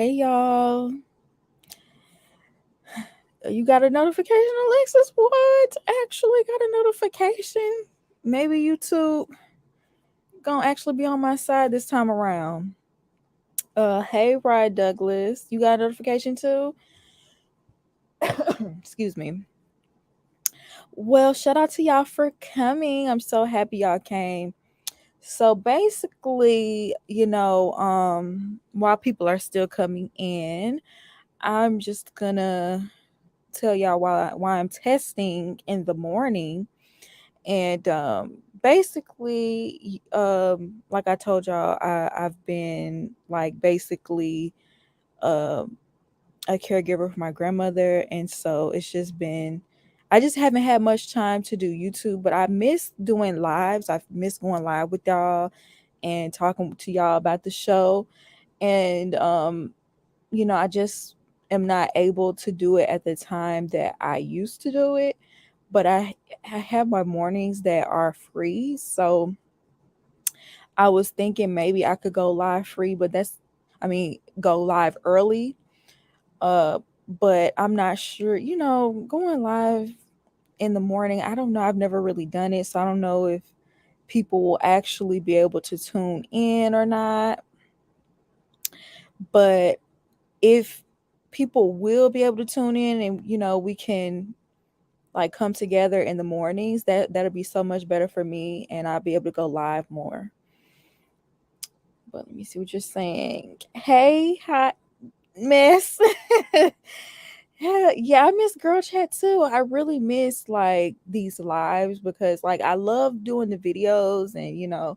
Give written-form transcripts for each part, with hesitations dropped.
Hey y'all. You got a notification, Alexis? What? Actually got a notification. Maybe YouTube gonna actually be on my side this time around. Hey Ryan Douglas. You got a notification too? Excuse me. Well, shout out to y'all for coming. I'm so happy y'all came. So basically, while people are still coming in, I'm just gonna tell y'all why I'm testing in the morning. And basically, like I told y'all, I've been like basically um a caregiver for my grandmother, and so it's just been. I just haven't had much time to do YouTube, but I miss doing lives. I miss going live with y'all and talking to y'all about the show. And I just am not able to do it at the time that I used to do it. But I have my mornings that are free. So I was thinking maybe I could go live free, but go live early. Uh but I'm not sure, going live in the morning. I don't know. I've never really done it, so I don't know if people will actually be able to tune in or not. But if people will be able to tune in and we can like come together in the mornings, that'll be so much better for me and I'll be able to go live more. But let me see what you're saying. Hey, hot mess. Yeah, I miss girl chat too. I really miss like these lives because like I love doing the videos and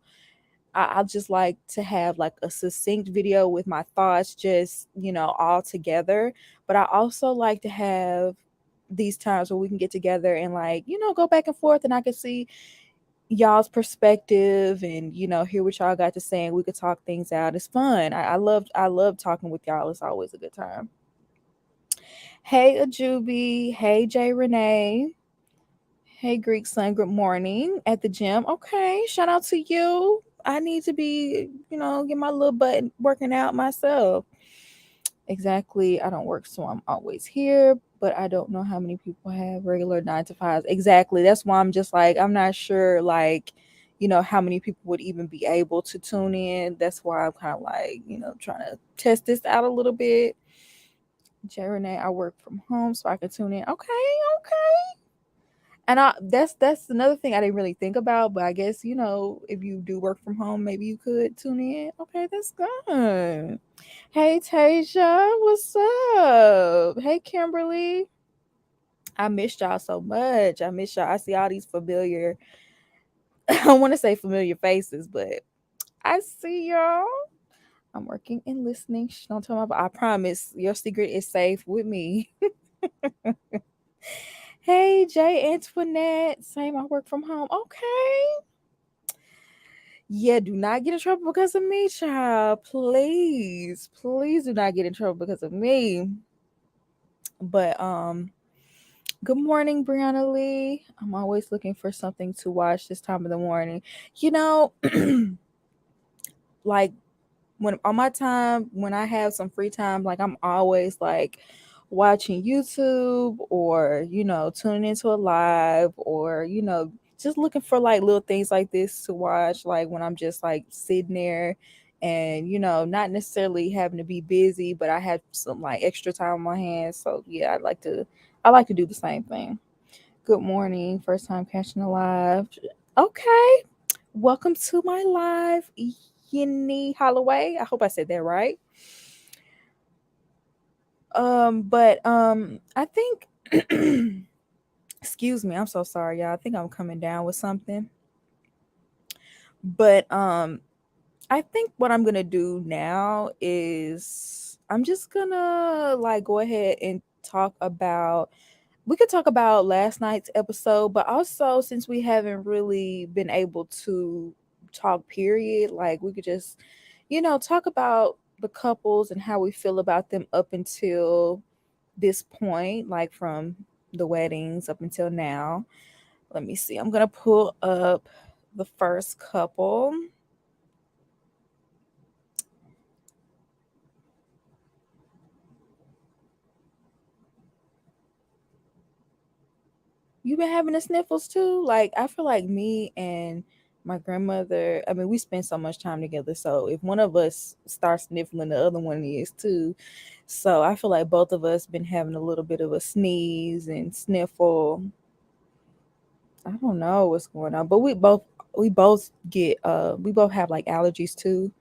I just like to have like a succinct video with my thoughts just, all together. But I also like to have these times where we can get together and like, go back and forth and I can see y'all's perspective and, hear what y'all got to say and we could talk things out. It's fun. I love talking with y'all. It's always a good time. Hey Ajubi. Hey Jay Renee. Hey, Greek Sun, good morning at the gym. Okay, shout out to you. I need to be, get my little butt working out myself. Exactly. I don't work, so I'm always here, but I don't know how many people have regular 9 to 5s. Exactly. That's why I'm just like, I'm not sure, like, how many people would even be able to tune in. That's why I'm kind of like, trying to test this out a little bit. Jay Renee, I work from home, so I can tune in. Okay, okay. And that's another thing I didn't really think about, but I guess if you do work from home, maybe you could tune in. Okay, that's good. Hey Tasia, what's up? Hey Kimberly, I missed y'all so much. I miss y'all. I see all these familiar. I don't want to say familiar faces, but I see y'all. I'm working and listening. Shh, don't tell my. I promise your secret is safe with me. Hey Jay Antoinette, same. I work from home. Okay. Yeah, do not get in trouble because of me, child. Please, please do not get in trouble because of me. But good morning, Brianna Lee. I'm always looking for something to watch this time of the morning. You know, like when on my time when I have some free time, like I'm always like watching YouTube or tuning into a live or just looking for like little things like this to watch like when I'm just like sitting there and not necessarily having to be busy but I have some like extra time on my hands. So yeah, I like to do the same thing. Good morning, first time catching a live. Okay, welcome to my live, Yenny Holloway. I hope I said that right. But I think excuse me, I'm so sorry, y'all. I think I'm coming down with something. But I think what I'm gonna do now is I'm just gonna like go ahead and talk about we could talk about last night's episode, but also since we haven't really been able to talk period, like we could just, talk about the couples and how we feel about them up until this point, like from the weddings up until now. Let me see. I'm gonna pull up the first couple. You been having the sniffles too? Like I feel like me and my grandmother, I mean, we spend so much time together. So if one of us starts sniffling, the other one is too. So I feel like both of us been having a little bit of a sneeze and sniffle. I don't know what's going on, but we both have like allergies too.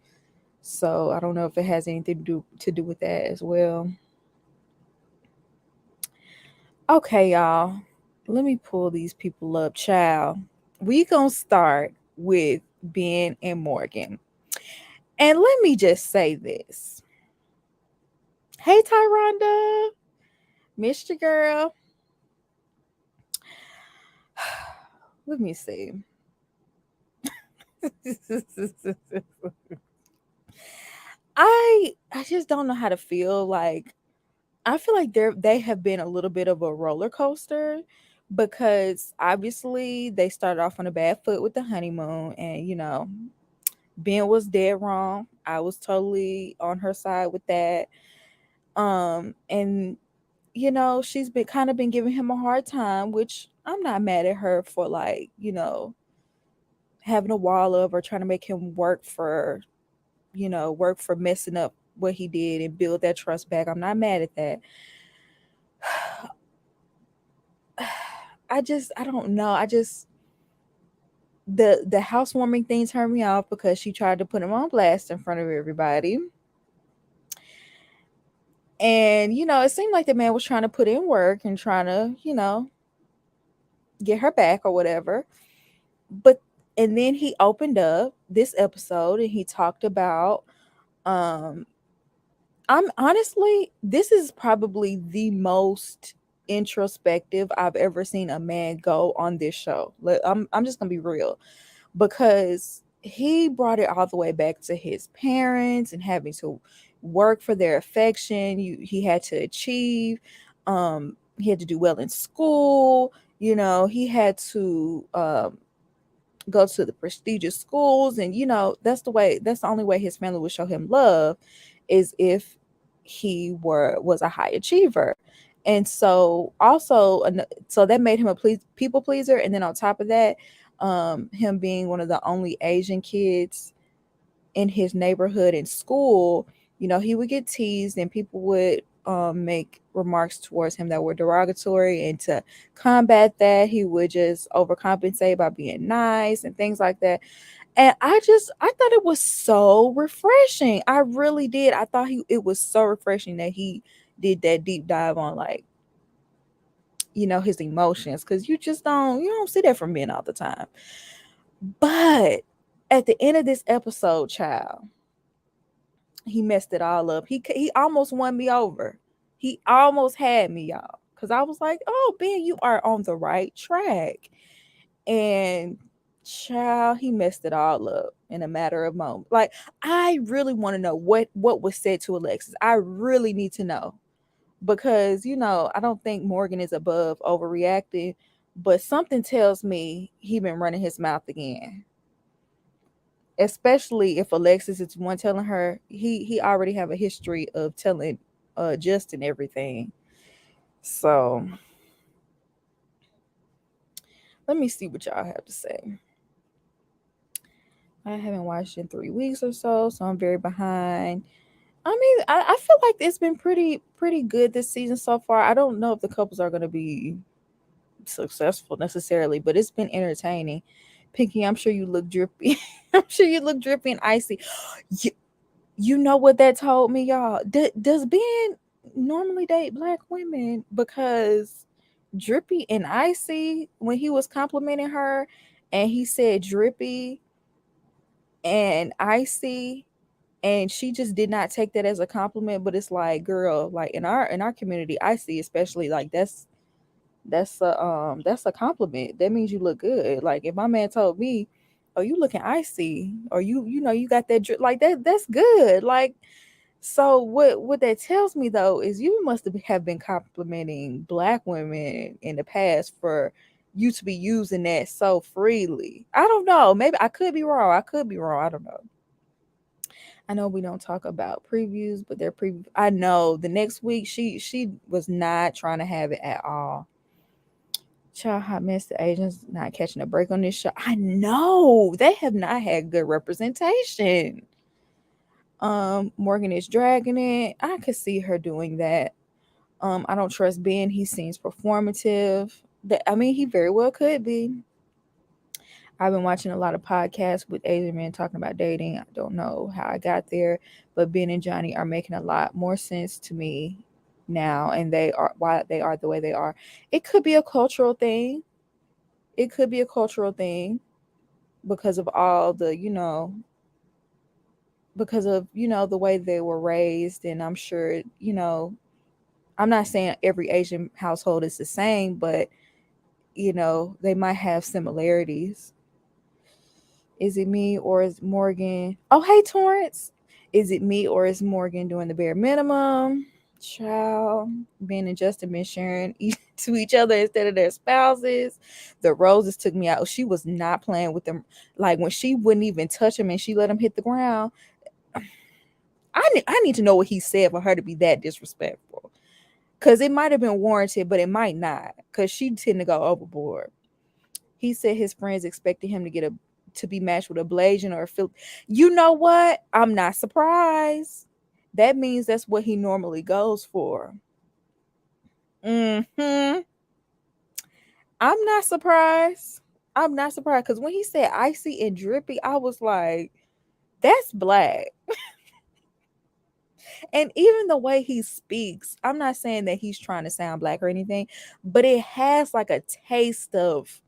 So I don't know if it has anything to do with that as well. Okay, y'all. Let me pull these people up, child. We gonna start with Ben and Morgan. And let me just say this. Hey Tyronda, missed you girl. Let me see. I just don't know how to feel. Like I feel like they have been a little bit of a roller coaster because obviously they started off on a bad foot with the honeymoon, and Ben was dead wrong. I was totally on her side with that. And she's been giving him a hard time, which I'm not mad at her for, like, having a wall of or trying to make him work for messing up what he did and build that trust back. I'm not mad at that. I don't know. The housewarming thing turned me off because she tried to put him on blast in front of everybody. And it seemed like the man was trying to put in work and trying to, get her back or whatever. But and then he opened up this episode and he talked about um I'm honestly, this is probably the most introspective I've ever seen a man go on this show. I'm just gonna be real, because he brought it all the way back to his parents and having to work for their affection. He had to achieve. He had to do well in school. He had to go to the prestigious schools, and that's the only way his family would show him love, is if he was a high achiever. And so also, so that made him a people pleaser, and then on top of that, him being one of the only Asian kids in his neighborhood and school, he would get teased and people would make remarks towards him that were derogatory. And to combat that, he would just overcompensate by being nice and things like that. And I thought it was so refreshing. I really did. I thought it was so refreshing that he did that deep dive on, like, his emotions, because you don't see that from men all the time. But at the end of this episode, child, he messed it all up. He almost won me over. He almost had me, y'all, because I was like, "Oh, Ben, you are on the right track." And child, he messed it all up in a matter of moments. Like, I really want to know what was said to Alexis. I really need to know, because I don't think Morgan is above overreacting, but something tells me he been running his mouth again. Especially if Alexis is one telling her, he already have a history of telling Justin everything. So let me see what y'all have to say. I haven't watched in 3 weeks or so I'm very behind. I mean, I feel like it's been pretty good this season so far. I don't know if the couples are going to be successful necessarily, but it's been entertaining. Pinky, I'm sure you look drippy. I'm sure you look drippy and icy. You know what that told me, y'all? Does Ben normally date black women? Because Drippy and Icy, when he was complimenting her, and he said Drippy and Icy, and she just did not take that as a compliment. But it's like, girl, like in our community, Icy especially, like that's a compliment. That means you look good. Like if my man told me, "Oh, you looking icy," or you got that drip, like that's good. Like, so what that tells me though is you must have been complimenting black women in the past for you to be using that so freely. I don't know. Maybe I could be wrong. I don't know. I know we don't talk about previews, but their preview. I know the next week she was not trying to have it at all. Child, hot mess. The Asians not catching a break on this show. I know they have not had good representation. Morgan is dragging it. I could see her doing that. I don't trust Ben. He seems performative. That, I mean, he very well could be. I've been watching a lot of podcasts with Asian men talking about dating. I don't know how I got there, but Ben and Johnny are making a lot more sense to me now, and they are why they are the way they are. It could be a cultural thing. It could be a cultural thing because of all the, because of, the way they were raised, and I'm sure, I'm not saying every Asian household is the same, but they might have similarities. Is it me or is Morgan? Oh, hey, Torrance. Is it me or is Morgan doing the bare minimum? Child, Ben and Justin been sharing to each other instead of their spouses. The Roses took me out. She was not playing with them. Like when she wouldn't even touch him and she let him hit the ground. I need to know what he said for her to be that disrespectful. Because it might have been warranted, but it might not. Because she tend to go overboard. He said his friends expected him to be matched with a Blasian or a Phil. You know what? I'm not surprised. That means that's what he normally goes for. Hmm. I'm not surprised. I'm not surprised because when he said icy and drippy, I was like, that's black. And even the way he speaks, I'm not saying that he's trying to sound black or anything, but it has like a taste of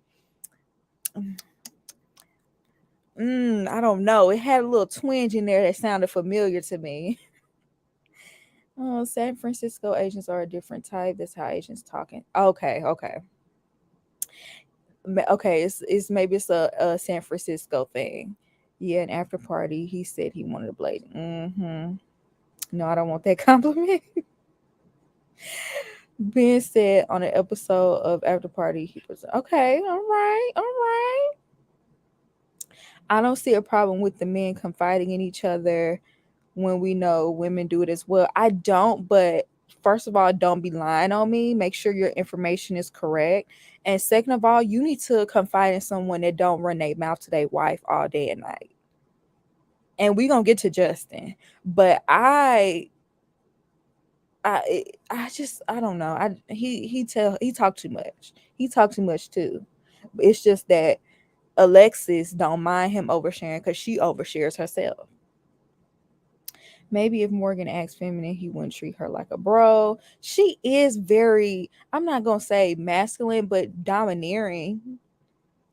I don't know. It had a little twinge in there that sounded familiar to me. Oh, San Francisco Asians are a different type. That's how Asians talking. Okay, okay. Okay, it's maybe it's a San Francisco thing. Yeah, an after party. He said he wanted a blade. No, I don't want that compliment. Ben said on an episode of After Party, he was okay. All right, all right. I don't see a problem with the men confiding in each other when we know women do it as well. I don't, but first of all, don't be lying on me. Make sure your information is correct. And second of all, you need to confide in someone that don't run their mouth to their wife all day and night. And we gonna get to Justin, but I don't know. He talked too much. He talked too much too. It's just that Alexis don't mind him oversharing because she overshares herself. Maybe if Morgan acts feminine, he wouldn't treat her like a bro. She is very, I'm not going to say masculine, but domineering.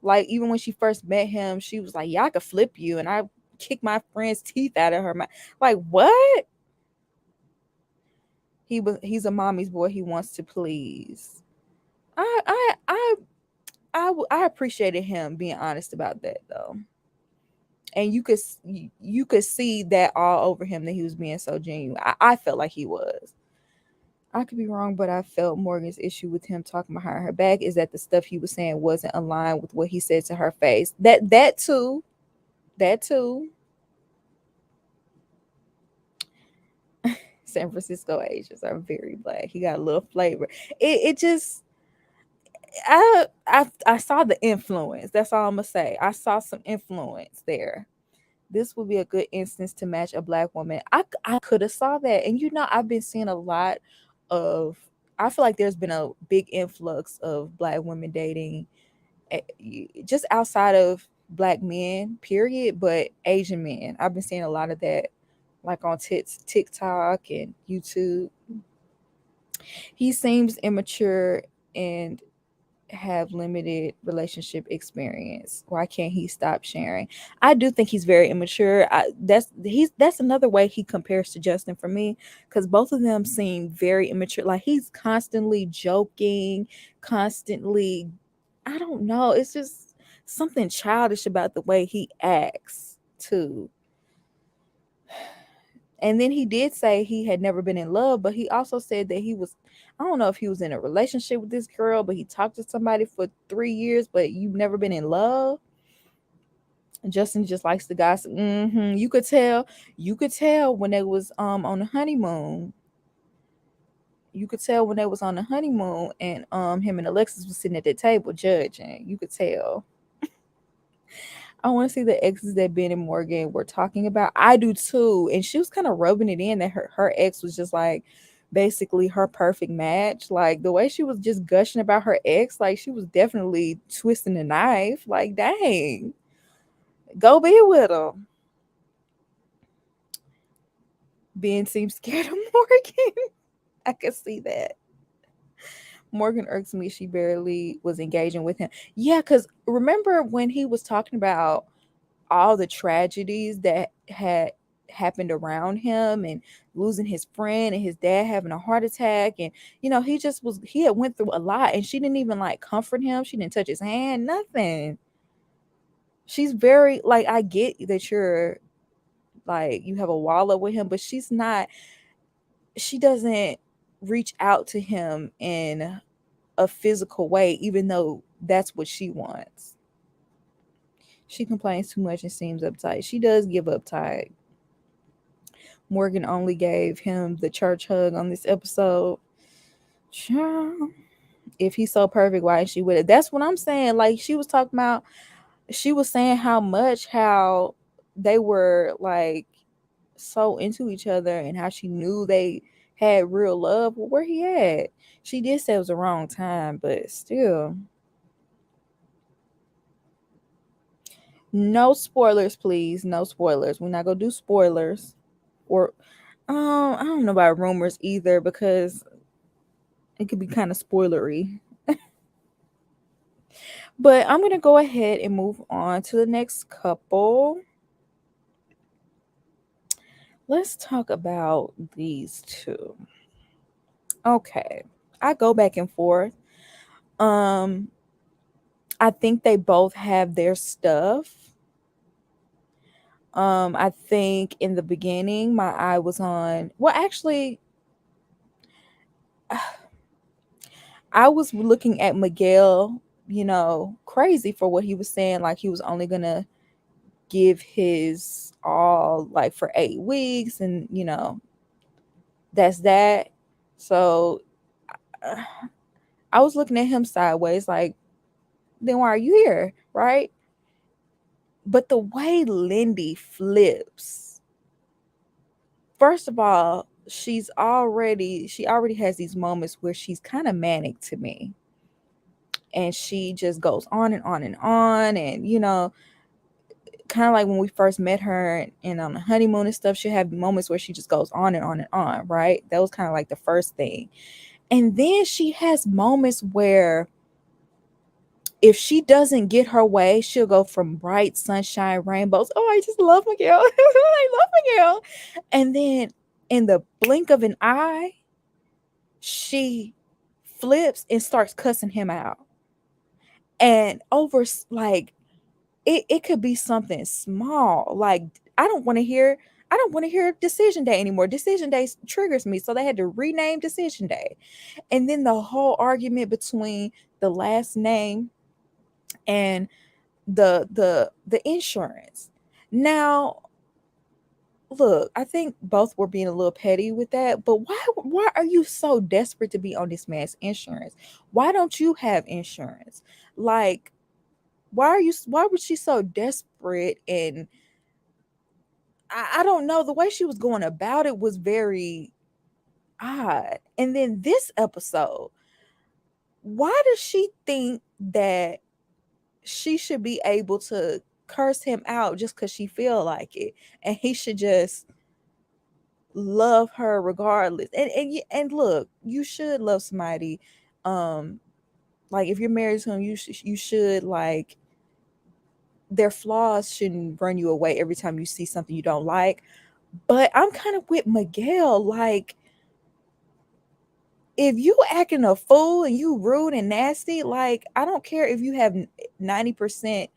Like, even when she first met him, she was like, yeah, I could flip you. And I kick my friend's teeth out of her mouth. Like, what? He's a mommy's boy. He wants to please. I appreciated him being honest about that, though. And you could see that all over him that he was being so genuine. I felt like he was. I could be wrong, but I felt Morgan's issue with him talking behind her back is that the stuff he was saying wasn't aligned with what he said to her face. That too. That too. San Francisco Asians are very black. He got a little flavor. It just I saw the influence. That's all I'm gonna say. I saw some influence there. This would be a good instance to match a black woman. I could have saw that. And I've been seeing a lot of I feel like there's been a big influx of black women dating just outside of black men, period, but Asian men. I've been seeing a lot of that like on TikTok and YouTube. He seems immature and have limited relationship experience. Why can't he stop sharing? I do think he's very immature. That's another way he compares to Justin for me, because both of them seem very immature. Like he's constantly joking, constantly. I don't know. It's just something childish about the way he acts too. And then he did say he had never been in love, but he also said that I don't know if he was in a relationship with this girl, but he talked to somebody for 3 years, but you've never been in love. Justin just likes the gossip. You could tell when they was on the honeymoon. you could tell when they was on the honeymoon and him and Alexis was sitting at the table judging. You could tell. I want to see the exes that Ben and Morgan were talking about. I do too. And she was kind of rubbing it in that her ex was just like basically her perfect match. Like the way she was just gushing about her ex, like she was definitely twisting the knife. Like, dang, go be with him. Ben seems scared of Morgan. I could see that. Morgan irks me. She barely was engaging with him. Yeah, because remember when he was talking about all the tragedies that had happened around him and losing his friend and his dad having a heart attack, and he just was, he had went through a lot, and she didn't even like comfort him. She didn't touch his hand, nothing. She's very like, I get that you're like you have a wall up with him, but she doesn't reach out to him in a physical way, even though that's what she wants. She complains too much and seems uptight. She does give uptight. Morgan only gave him the church hug on this episode. If he's so perfect, why is she with it? That's what I'm saying. Like she was talking about, she was saying how they were like so into each other and how she knew they had real love. Well, where he at? She did say it was the wrong time, but still. No spoilers, please. No spoilers. We're not gonna do spoilers. Or I don't know about rumors either because it could be kind of spoilery. But I'm gonna go ahead and move on to the next couple. Let's talk about these two. Okay. I go back and forth. Um, I think they both have their stuff. I think in the beginning my eye was on, well, actually, I was looking at Miguel, crazy for what he was saying. Like he was only gonna give his all like for 8 weeks, and that's that. So uh, I was looking at him sideways, like, then why are you here, right? But the way Lindy flips, first of all, she already has these moments where she's kind of manic to me, and she just goes on and on and on, and kind of like when we first met her and on the honeymoon and stuff, she'll have moments where she just goes on and on and on, right? That was kind of like the first thing. And then she has moments where if she doesn't get her way, she'll go from bright sunshine, rainbows. Oh, I just love Miguel. I love Miguel. And then in the blink of an eye, she flips and starts cussing him out. And over like it could be something small. Like I don't want to hear decision day anymore. Decision day triggers me. So they had to rename decision day. And then the whole argument between the last name and the insurance. Now, look, I think both were being a little petty with that, but why are you so desperate to be on this man's insurance? Why don't you have insurance? Like, why was she so desperate? And I don't know, the way she was going about it was very odd. And then this episode, why does she think that she should be able to curse him out just because she feel like it, and he should just love her regardless? And look, you should love somebody. Like if you're married to him, you should like, their flaws shouldn't run you away every time you see something you don't like. But I'm kind of with Miguel. Like, if you acting a fool and you rude and nasty, like, I don't care if you have 90%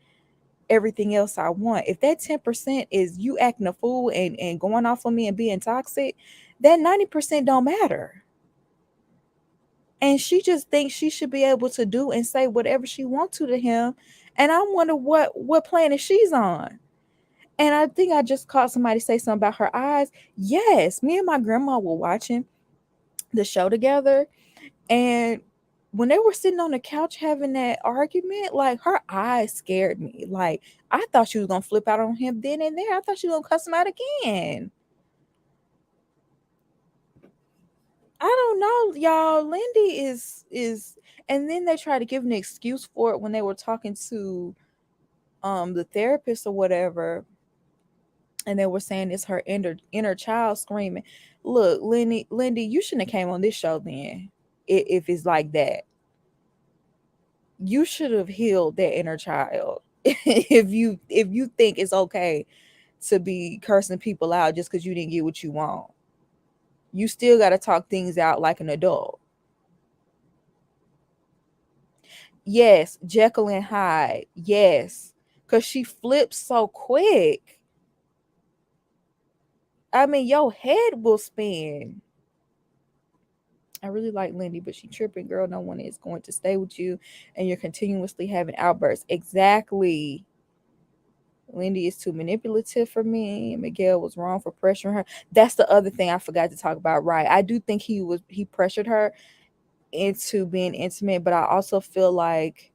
everything else I want. If that 10% is you acting a fool and going off on me and being toxic, that 90% don't matter. And she just thinks she should be able to do and say whatever she wants to him. And I wonder what planet she's on. And I think I just caught somebody say something about her eyes. Yes, me and my grandma were watching the show together. And when they were sitting on the couch having that argument, like her eyes scared me. Like I thought she was gonna flip out on him then and there. I thought she was gonna cuss him out again. I don't know, y'all. Lindy is, and then they try to give an excuse for it when they were talking to the therapist or whatever, and they were saying it's her inner child screaming. Look, Lindy, you shouldn't have came on this show then. If it's like that, you should have healed that inner child. If you think it's okay to be cursing people out just because you didn't get what you want, you still got to talk things out like an adult. Yes, Jekyll and Hyde. Yes, because she flips so quick. I mean, your head will spin. I really like Lindy, but she tripping, girl. No one is going to stay with you, and you're continuously having outbursts. Exactly. Lindy is too manipulative for me. Miguel was wrong for pressuring her. That's the other thing I forgot to talk about. Right. I do think he pressured her into being intimate, but I also feel like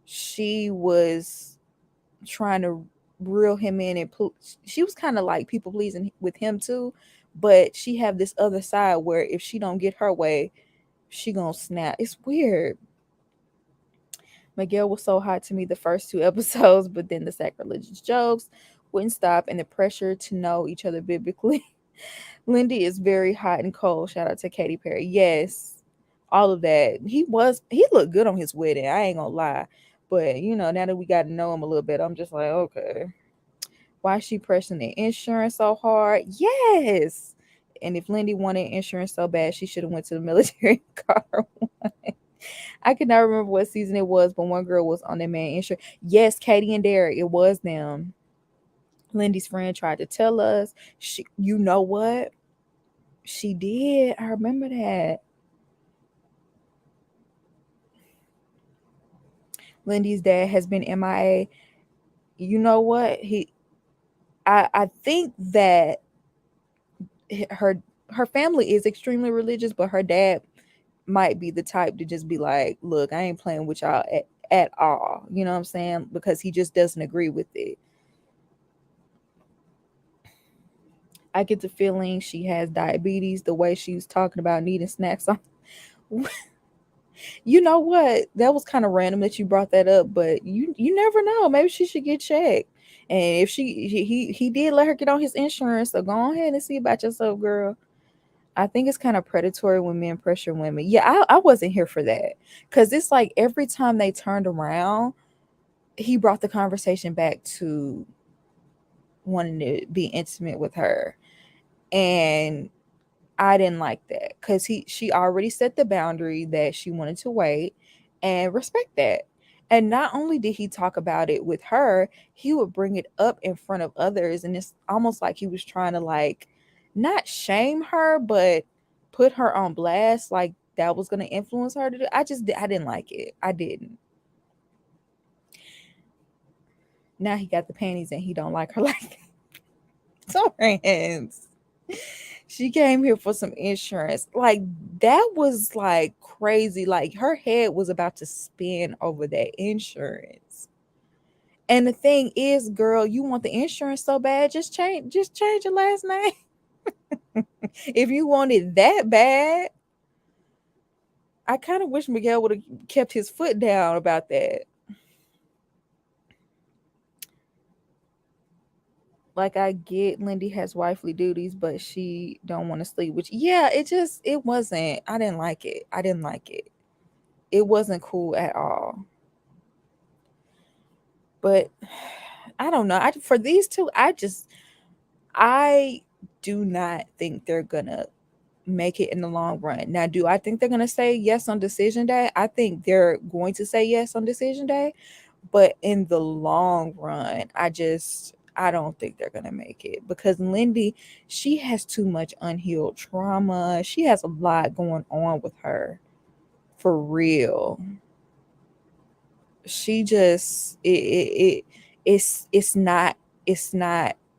she was trying to reel him in, and she was kind of like people pleasing with him too. But she have this other side where if she don't get her way, she gonna snap. It's weird. Miguel was so hot to me the first two episodes, but then the sacrilegious jokes wouldn't stop, and the pressure to know each other biblically. Lindy is very hot and cold. Shout out to Katy Perry. Yes, all of that. He looked good on his wedding. I ain't gonna lie. But now that we got to know him a little bit, I'm just like, okay. Why is she pressing the insurance so hard? Yes. And if Lindy wanted insurance so bad, she should have went to the military car. I could not remember what season it was, but one girl was on that man insurance. Yes, Katie and Derek, it was them. Lindy's friend tried to tell us. You know what? She did. I remember that. Lindy's dad has been MIA. You know what? I think that her family is extremely religious, but her dad might be the type to just be like, look, I ain't playing with y'all at all. You know what I'm saying? Because he just doesn't agree with it. I get the feeling she has diabetes, the way she was talking about needing snacks on. You know what? That was kind of random that you brought that up, but you never know. Maybe she should get checked. And if he did let her get on his insurance, so go ahead and see about yourself, girl. I think it's kind of predatory when men pressure women. Yeah, I wasn't here for that. Because it's like every time they turned around, he brought the conversation back to wanting to be intimate with her. And I didn't like that because she already set the boundary that she wanted to wait and respect that. And not only did he talk about it with her, he would bring it up in front of others. And it's almost like he was trying to like not shame her, but put her on blast, like that was gonna influence her to do. I didn't like it. I didn't. Now he got the panties and he don't like her like that. So hands. She came here for some insurance. Like that was like crazy. Like her head was about to spin over that insurance. And the thing is, girl, you want the insurance so bad, just change your last name. If you want it that bad, I kind of wish Miguel would have kept his foot down about that. Like I get Lindy has wifely duties, but she don't want to sleep. Which yeah, it wasn't. I didn't like it. I didn't like it. It wasn't cool at all. But I don't know. For these two, I do not think they're gonna make it in the long run. Now, do I think they're gonna say yes on decision day? I think they're going to say yes on decision day, but in the long run, I don't think they're gonna make it because Lindy, she has too much unhealed trauma. She has a lot going on with her, for real. She just it's not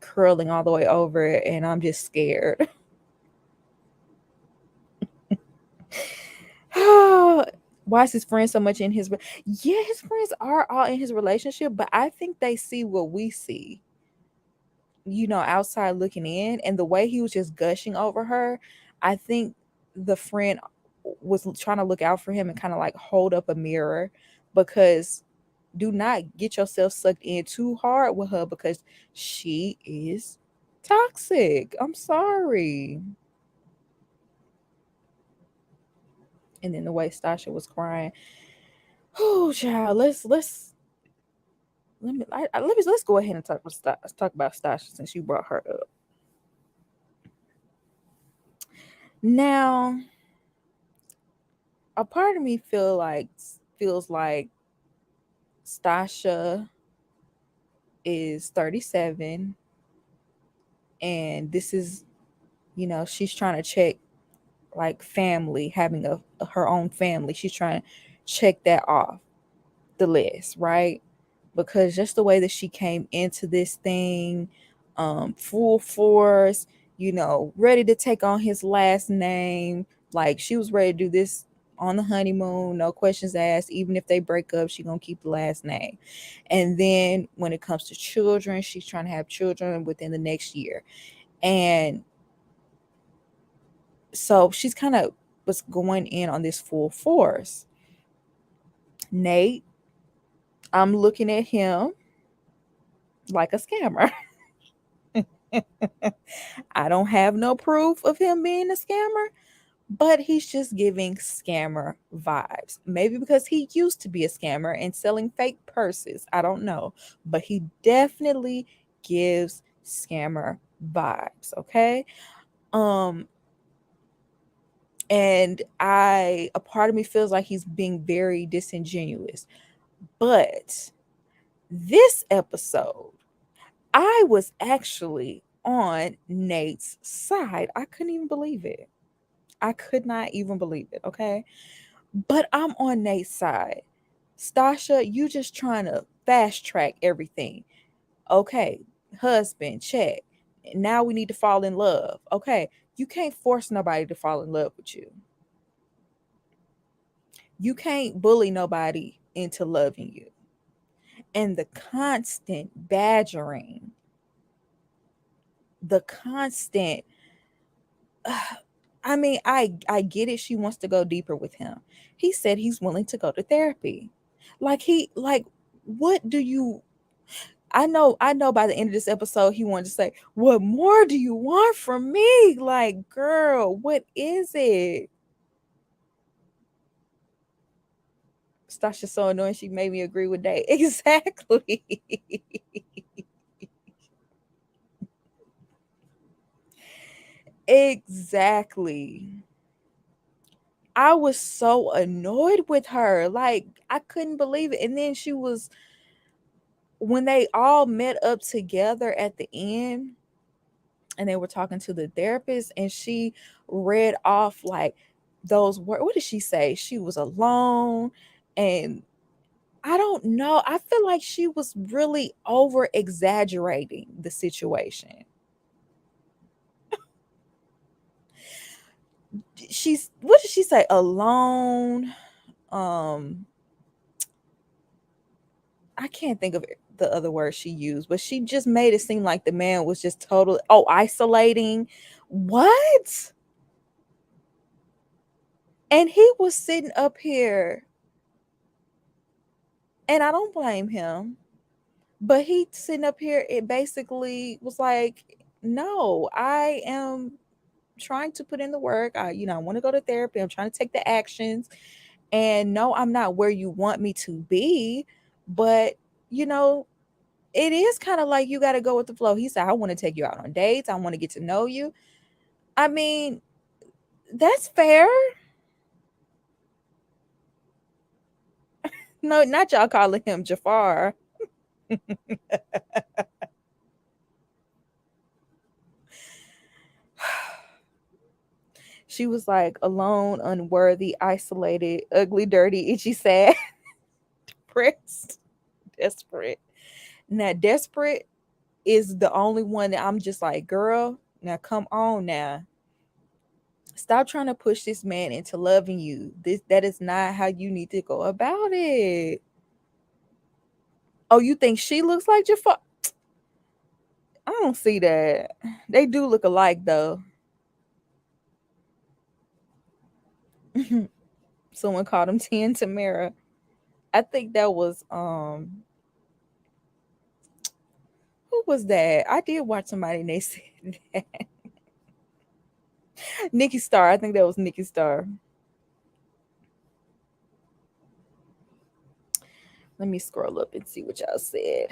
curling all the way over, and I'm just scared. Why is his friend so much in his? Yeah, his friends are all in his relationship, but I think they see what we see, outside looking in, and the way he was just gushing over her. I think the friend was trying to look out for him and kind of like hold up a mirror, because do not get yourself sucked in too hard with her, because she is toxic. I'm sorry. And then the way Stasha was crying. Oh, child. Let's go ahead and talk about Stasha, since you brought her up. Now, a part of me feels like Stasha is 37, and this is, she's trying to check like family, having her own family. She's trying to check that off the list, right? Because just the way that she came into this thing, full force, ready to take on his last name. Like, she was ready to do this on the honeymoon, no questions asked. Even if they break up, she gonna keep the last name. And then when it comes to children, she's trying to have children within the next year. And so she's kind of was going in on this full force. Nate, I'm looking at him like a scammer. I don't have no proof of him being a scammer, but he's just giving scammer vibes. Maybe because he used to be a scammer and selling fake purses. I don't know. But he definitely gives scammer vibes, okay? Um and a part of me feels like he's being very disingenuous. But this episode, I was actually on Nate's side. I couldn't even believe it. I could not even believe it, okay? But I'm on Nate's side. Stasha, you just trying to fast track everything. Okay, husband, check. Now we need to fall in love. Okay, you can't force nobody to fall in love with you. You can't bully nobody into loving you. And the constant badgering, the constant I mean, I get it. She wants to go deeper with him. He said he's willing to go to therapy. Like what do you I know by the end of this episode he wanted to say, "What more do you want from me?" Like, girl, what is it? Stasha's so annoying. She made me agree with that. Exactly. Exactly. I was so annoyed with her. Like, I couldn't believe it. And then when they all met up together at the end and they were talking to the therapist, and she read off like those words. What did she say? She was alone. And I don't know. I feel like she was really over exaggerating the situation. What did she say? Alone. Um, I can't think of the other word she used, but she just made it seem like the man was just totally isolating. What? And he was sitting up here, and I don't blame him, but he sitting up here, it basically was like, no, I am trying to put in the work. I want to go to therapy. I'm trying to take the actions. And no, I'm not where you want me to be, but you know, it is kind of like you got to go with the flow. He said, I want to take you out on dates. I want to get to know you. I mean, that's fair. No, not y'all calling him Jafar. She was like alone, unworthy, isolated, ugly, dirty, itchy, sad, depressed, desperate. Now, desperate is the only one that I'm just like, girl, now come on now. Stop trying to push this man into loving you. That is not how you need to go about it. Oh, you think she looks like Jafar? I don't see that. They do look alike though. Someone called him Ten Tamara. I think that was who was that? I did watch somebody and they said that. Nikki Star. I think that was Nikki Star. Let me scroll up and see what y'all said.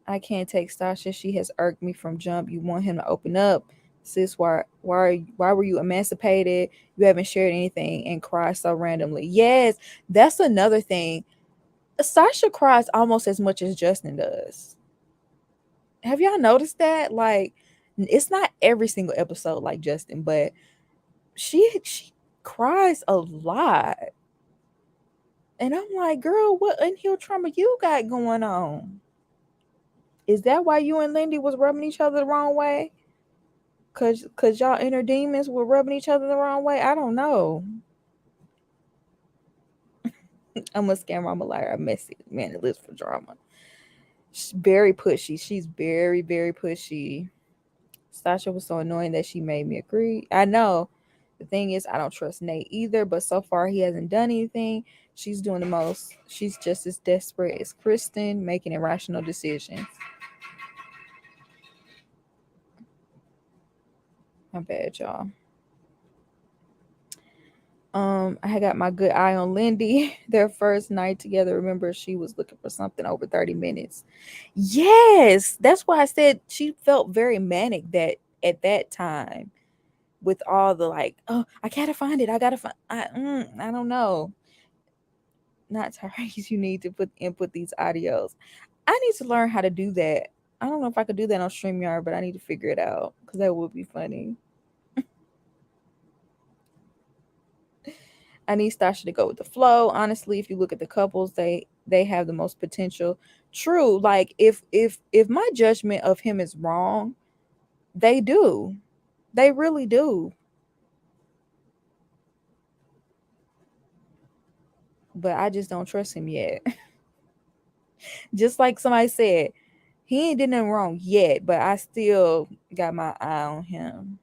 I can't take Stasha. She has irked me from jump. You want him to open up. Sis, why were you emancipated? You haven't shared anything and cry so randomly. Yes, that's another thing. Sasha cries almost as much as Justin does. Have y'all noticed that? Like, it's not every single episode like Justin, but she cries a lot. And I'm like, girl, what unhealed trauma you got going on? Is that why you and Lindy was rubbing each other the wrong way? Cause y'all inner demons were rubbing each other the wrong way? I don't know. I'm a scammer, I'm a liar, I'm messy. Man, it lives for drama. She's very pushy. She's very, very pushy. Sasha was so annoying that she made me agree. I know. The thing is, I don't trust Nate either, but so far he hasn't done anything. She's doing the most. She's just as desperate as Kristen, making irrational decisions. My bad, y'all. I had got my good eye on Lindy. Their first night together. Remember, she was looking for something over 30 minutes. Yes, that's why I said she felt very manic that at that time, with all the like, oh, I gotta find it. I gotta find. I don't know. Not Tyrese. You need to input these audios. I need to learn how to do that. I don't know if I could do that on StreamYard, but I need to figure it out because that would be funny. I need Stasha to go with the flow. Honestly, if you look at the couples, they have the most potential. True. Like if my judgment of him is wrong, they do. They really do. But I just don't trust him yet. Just like somebody said, he ain't did nothing wrong yet, but I still got my eye on him.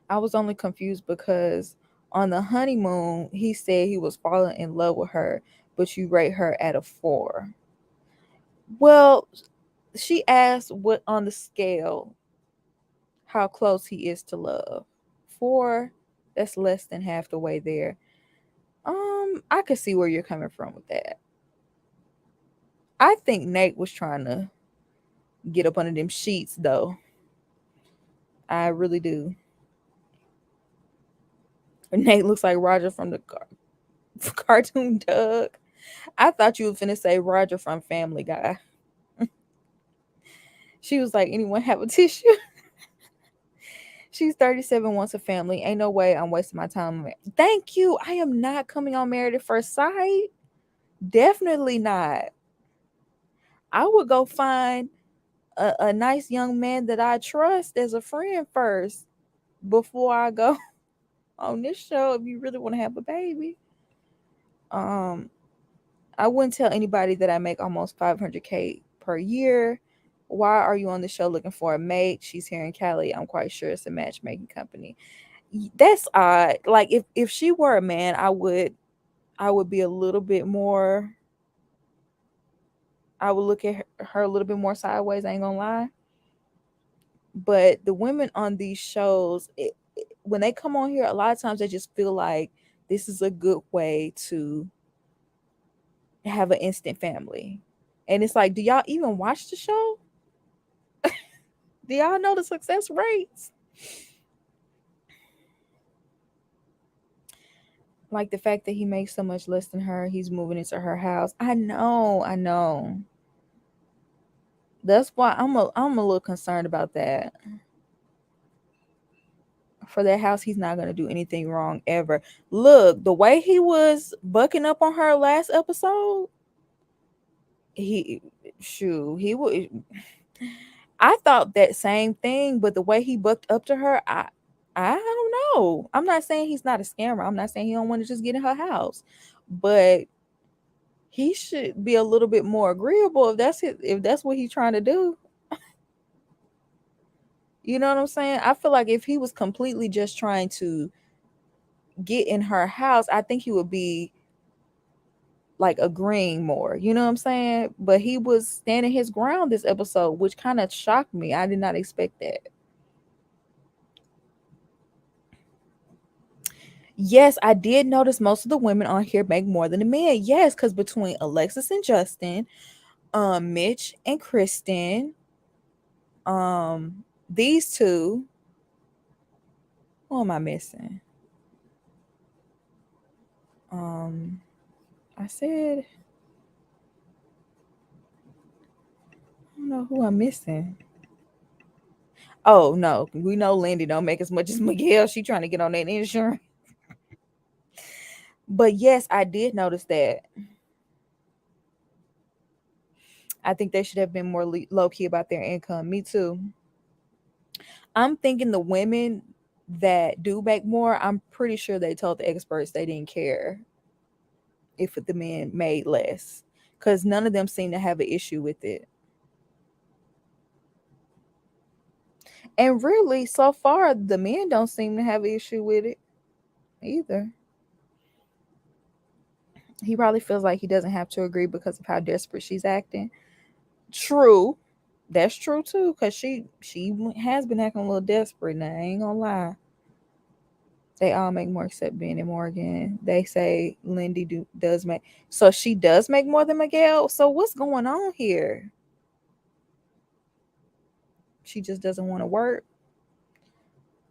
I was only confused because on the honeymoon, he said he was falling in love with her, but you rate her at a 4. Well, she asked what on the scale how close he is to love. 4, that's less than half the way there. I could see where you're coming from with that. I think Nate was trying to get up under them sheets though. I really do. Nate looks like Roger from the cartoon Doug. I thought you were finna say Roger from Family Guy. She was like, anyone have a tissue? She's 37, wants a family. Ain't no way I'm wasting my time. Thank you. I am not coming on Married at First Sight. Definitely not. I would go find a nice young man that I trust as a friend first before I go on this show if you really want to have a baby. I wouldn't tell anybody that I make almost 500K per year. Why are you on the show looking for a mate? She's here in Cali. I'm quite sure it's a matchmaking company. That's odd. Like if she were a man, I would be a little bit more. I would look at her a little bit more sideways. I ain't gonna lie. But the women on these shows, when they come on here, a lot of times they just feel like this is a good way to have an instant family. And it's like, do y'all even watch the show? Do y'all know the success rates? Like the fact that he makes so much less than her, he's moving into her house. I know. That's why I'm a little concerned about that. For that house, he's not gonna do anything wrong ever. Look, the way he was bucking up on her last episode, he he would. I thought that same thing, but the way he bucked up to her, I don't know. I'm not saying he's not a scammer. I'm not saying he don't want to just get in her house, but he should be a little bit more agreeable if that's what he's trying to do. You know what I'm saying? I feel like if he was completely just trying to get in her house, I think he would be like agreeing more. You know what I'm saying? But he was standing his ground this episode, which kind of shocked me. I did not expect that. Yes, I did notice most of the women on here make more than the men. Yes, because between Alexis and Justin, Mitch and Kristen, these two, who am I missing? Um, I said, I don't know who I'm missing. Oh no, we know Lindy don't make as much as Miguel. She trying to get on that insurance. But yes, I did notice that. I think they should have been more low key about their income. Me too. I'm thinking the women that do make more, I'm pretty sure they told the experts they didn't care if the men made less because none of them seem to have an issue with it. And really, so far, the men don't seem to have an issue with it either. He probably feels like he doesn't have to agree because of how desperate she's acting. True. That's true too, because she has been acting a little desperate now. I ain't gonna lie. They all make more except Ben and Morgan. They say Lindy does make, so she does make more than Miguel. So what's going on here? She just doesn't want to work.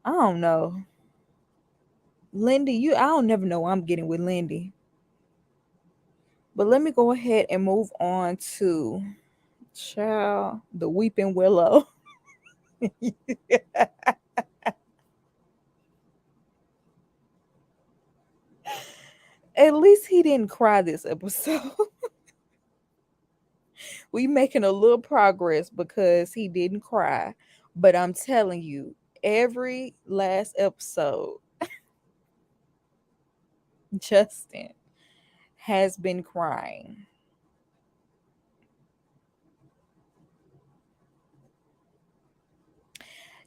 I don't know. Lindy, I don't never know what I'm getting with Lindy. But let me go ahead and move on to Child, the Weeping Willow. At least he didn't cry this episode. We making a little progress because he didn't cry. But I'm telling you, every last episode, Justin has been crying.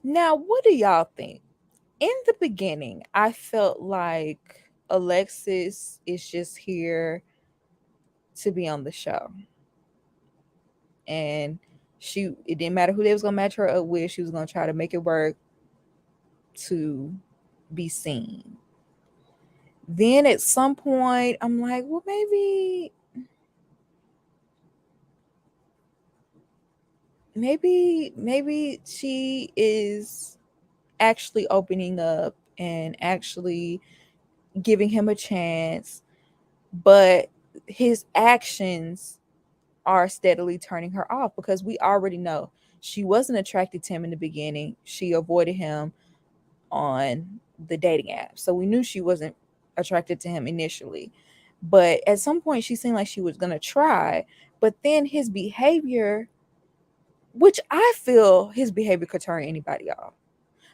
Now, what do y'all think? In the beginning, I felt like Alexis is just here to be on the show. And it didn't matter who they was gonna match her up with, she was gonna try to make it work to be seen. Then at some point, I'm like, well, maybe she is actually opening up and actually giving him a chance, but his actions are steadily turning her off because we already know she wasn't attracted to him in the beginning. She avoided him on the dating app. So we knew she wasn't attracted to him initially. But at some point she seemed like she was going to try, but then his behavior, which I feel his behavior could turn anybody off.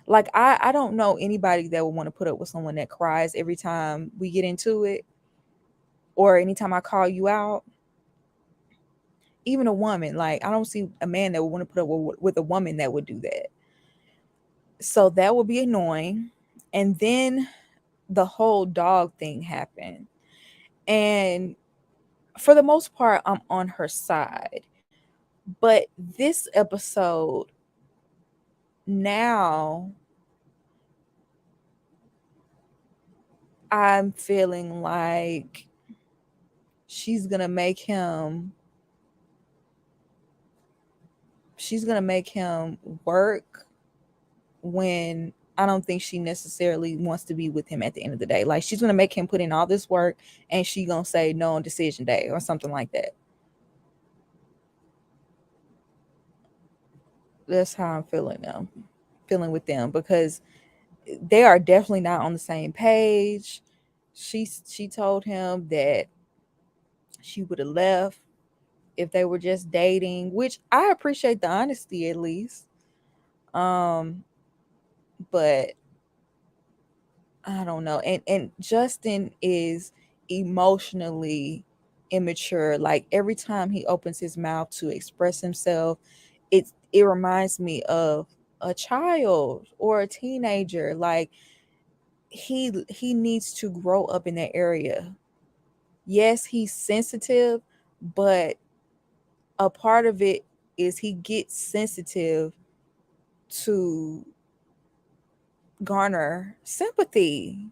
Like I don't know anybody that would want to put up with someone that cries every time we get into it or anytime I call you out. Even a woman, like I don't see a man that would want to put up with a woman that would do that. So that would be annoying. And then the whole dog thing happened. And for the most part, I'm on her side. But this episode, now I'm feeling like she's gonna make him work when I don't think she necessarily wants to be with him at the end of the day. Like she's gonna make him put in all this work and she gonna say no on decision day or something like that. That's how I'm feeling with them because they are definitely not on the same page. She told him that she would have left if they were just dating, which I appreciate the honesty at least. Um, but I don't know. And Justin is emotionally immature. Like every time he opens his mouth to express himself, it reminds me of a child or a teenager. Like he needs to grow up in that area. Yes, he's sensitive, but a part of it is he gets sensitive to garner sympathy,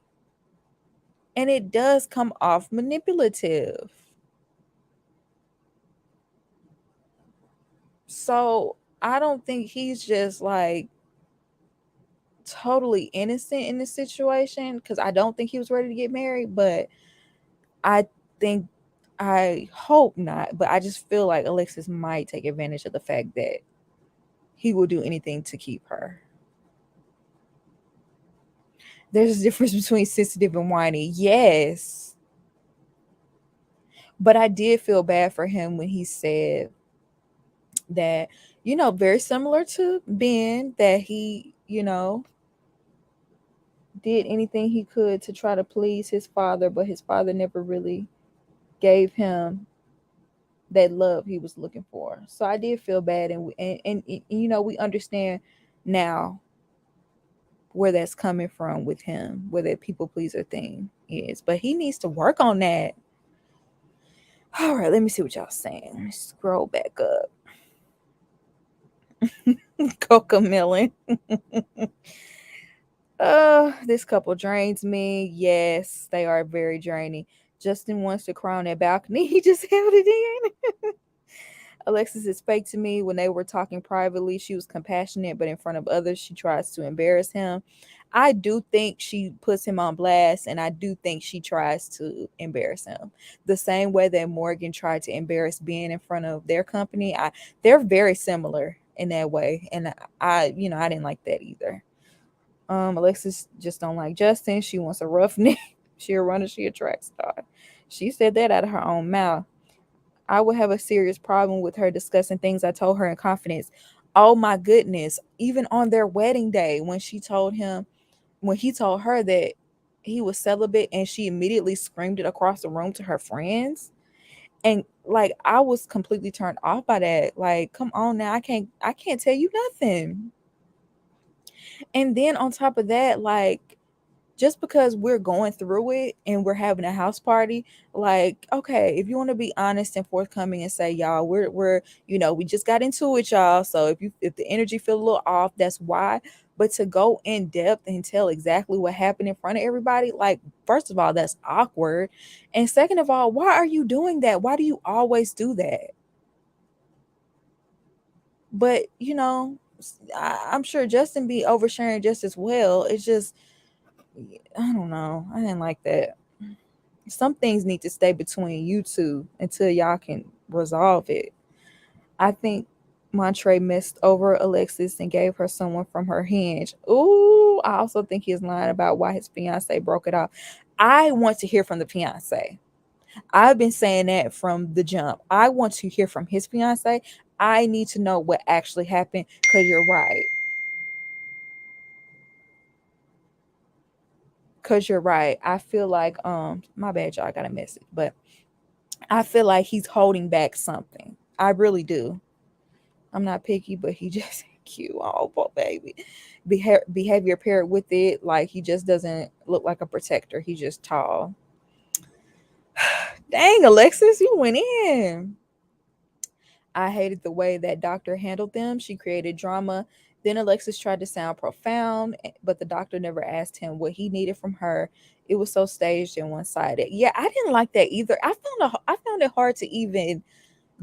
and it does come off manipulative. So I don't think he's just like totally innocent in this situation, because I don't think he was ready to get married, but I think, I hope not, but I just feel like Alexis might take advantage of the fact that he will do anything to keep her. There's a difference between sensitive and whiny. Yes. But I did feel bad for him when he said that, very similar to Ben, that he, did anything he could to try to please his father, but his father never really gave him that love he was looking for. So I did feel bad, and we understand now where that's coming from with him, where that people pleaser thing is. But he needs to work on that. All right, let me see what y'all saying. Let me scroll back up. Coca Melon. This couple drains me. Yes, they are very draining. Justin wants to cry on that balcony. He just held it in. Alexis is fake to me. When they were talking privately, she was compassionate, but in front of others, she tries to embarrass him. I do think she puts him on blast, and I do think she tries to embarrass him. The same way that Morgan tried to embarrass Ben in front of their company. They're very similar in that way, and I didn't like that either. Alexis just don't like Justin. She wants a roughneck. She a runner. She a track star. She said that out of her own mouth. I would have a serious problem with her discussing things I told her in confidence. Oh my goodness. Even on their wedding day, when he told her that he was celibate, and she immediately screamed it across the room to her friends. And like, I was completely turned off by that. Like, come on now. I can't tell you nothing. And then on top of that, like, just because we're going through it and we're having a house party, like, okay, if you want to be honest and forthcoming and say, y'all, we're we just got into it, y'all. So if the energy feel a little off, that's why. But to go in depth and tell exactly what happened in front of everybody, like, first of all, that's awkward. And second of all, why are you doing that? Why do you always do that? But I'm sure Justin be oversharing just as well. It's just, I don't know. I didn't like that. Some things need to stay between you two until y'all can resolve it. I think Montre messed over Alexis and gave her someone from her hinge. Ooh, I also think he's lying about why his fiance broke it off. I want to hear from the fiance. I've been saying that from the jump. I want to hear from his fiance. I need to know what actually happened, because you're right. Because you're right. I feel like, my bad, y'all, I got a message, but I feel like he's holding back something. I really do. I'm not picky, but he just cute. Oh, poor baby. Behavior paired with it, like he just doesn't look like a protector. He's just tall. Dang, Alexis, you went in. I hated the way that doctor handled them. She created drama. Then Alexis tried to sound profound, but the doctor never asked him what he needed from her. It was so staged and one-sided. Yeah, I didn't like that either. I found it hard to even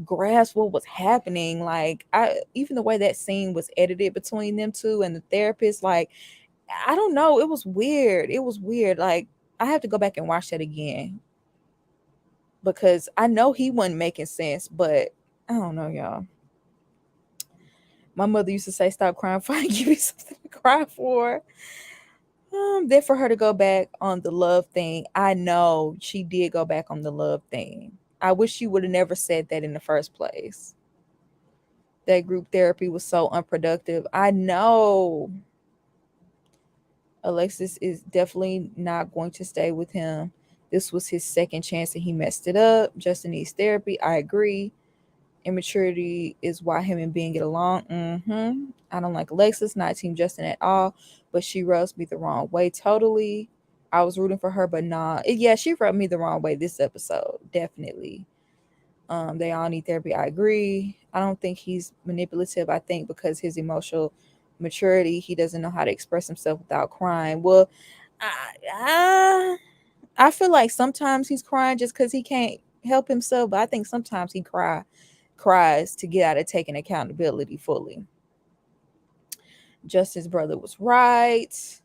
grasp what was happening. Like, I even the way that scene was edited between them two and the therapist, like, I don't know, it was weird. It was weird. Like, I have to go back and watch that again, because I know he wasn't making sense, but I don't know, y'all. My mother used to say, stop crying before I give you something to cry for. Then for her to go back on the love thing, I know she did go back on the love thing. I wish she would have never said that in the first place. That group therapy was so unproductive. I know. Alexis is definitely not going to stay with him. This was his second chance and he messed it up. Justin needs therapy. I agree. Immaturity is why him and Ben get along. I don't like Alexis, not Team Justin at all, but she rubs me the wrong way totally. I was rooting for her, but nah. Yeah, she rubbed me the wrong way this episode. Definitely. They all need therapy. I agree. I don't think he's manipulative. I think because his emotional maturity, he doesn't know how to express himself without crying. Well, I feel like sometimes he's crying just because he can't help himself, but I think sometimes he cries to get out of taking accountability fully. Justin's brother was right.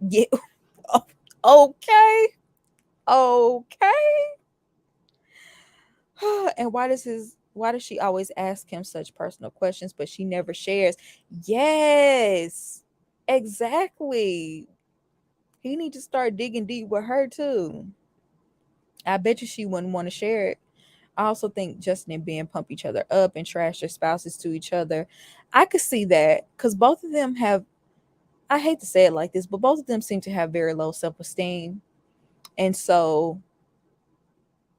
Yeah. Okay. Okay. And why does she always ask him such personal questions, but she never shares? Yes, exactly. He need to start digging deep with her too. I bet you she wouldn't want to share it. I also think Justin and Ben pump each other up and trash their spouses to each other. I could see that because both of them have, I hate to say it like this, but both of them seem to have very low self esteem. And so,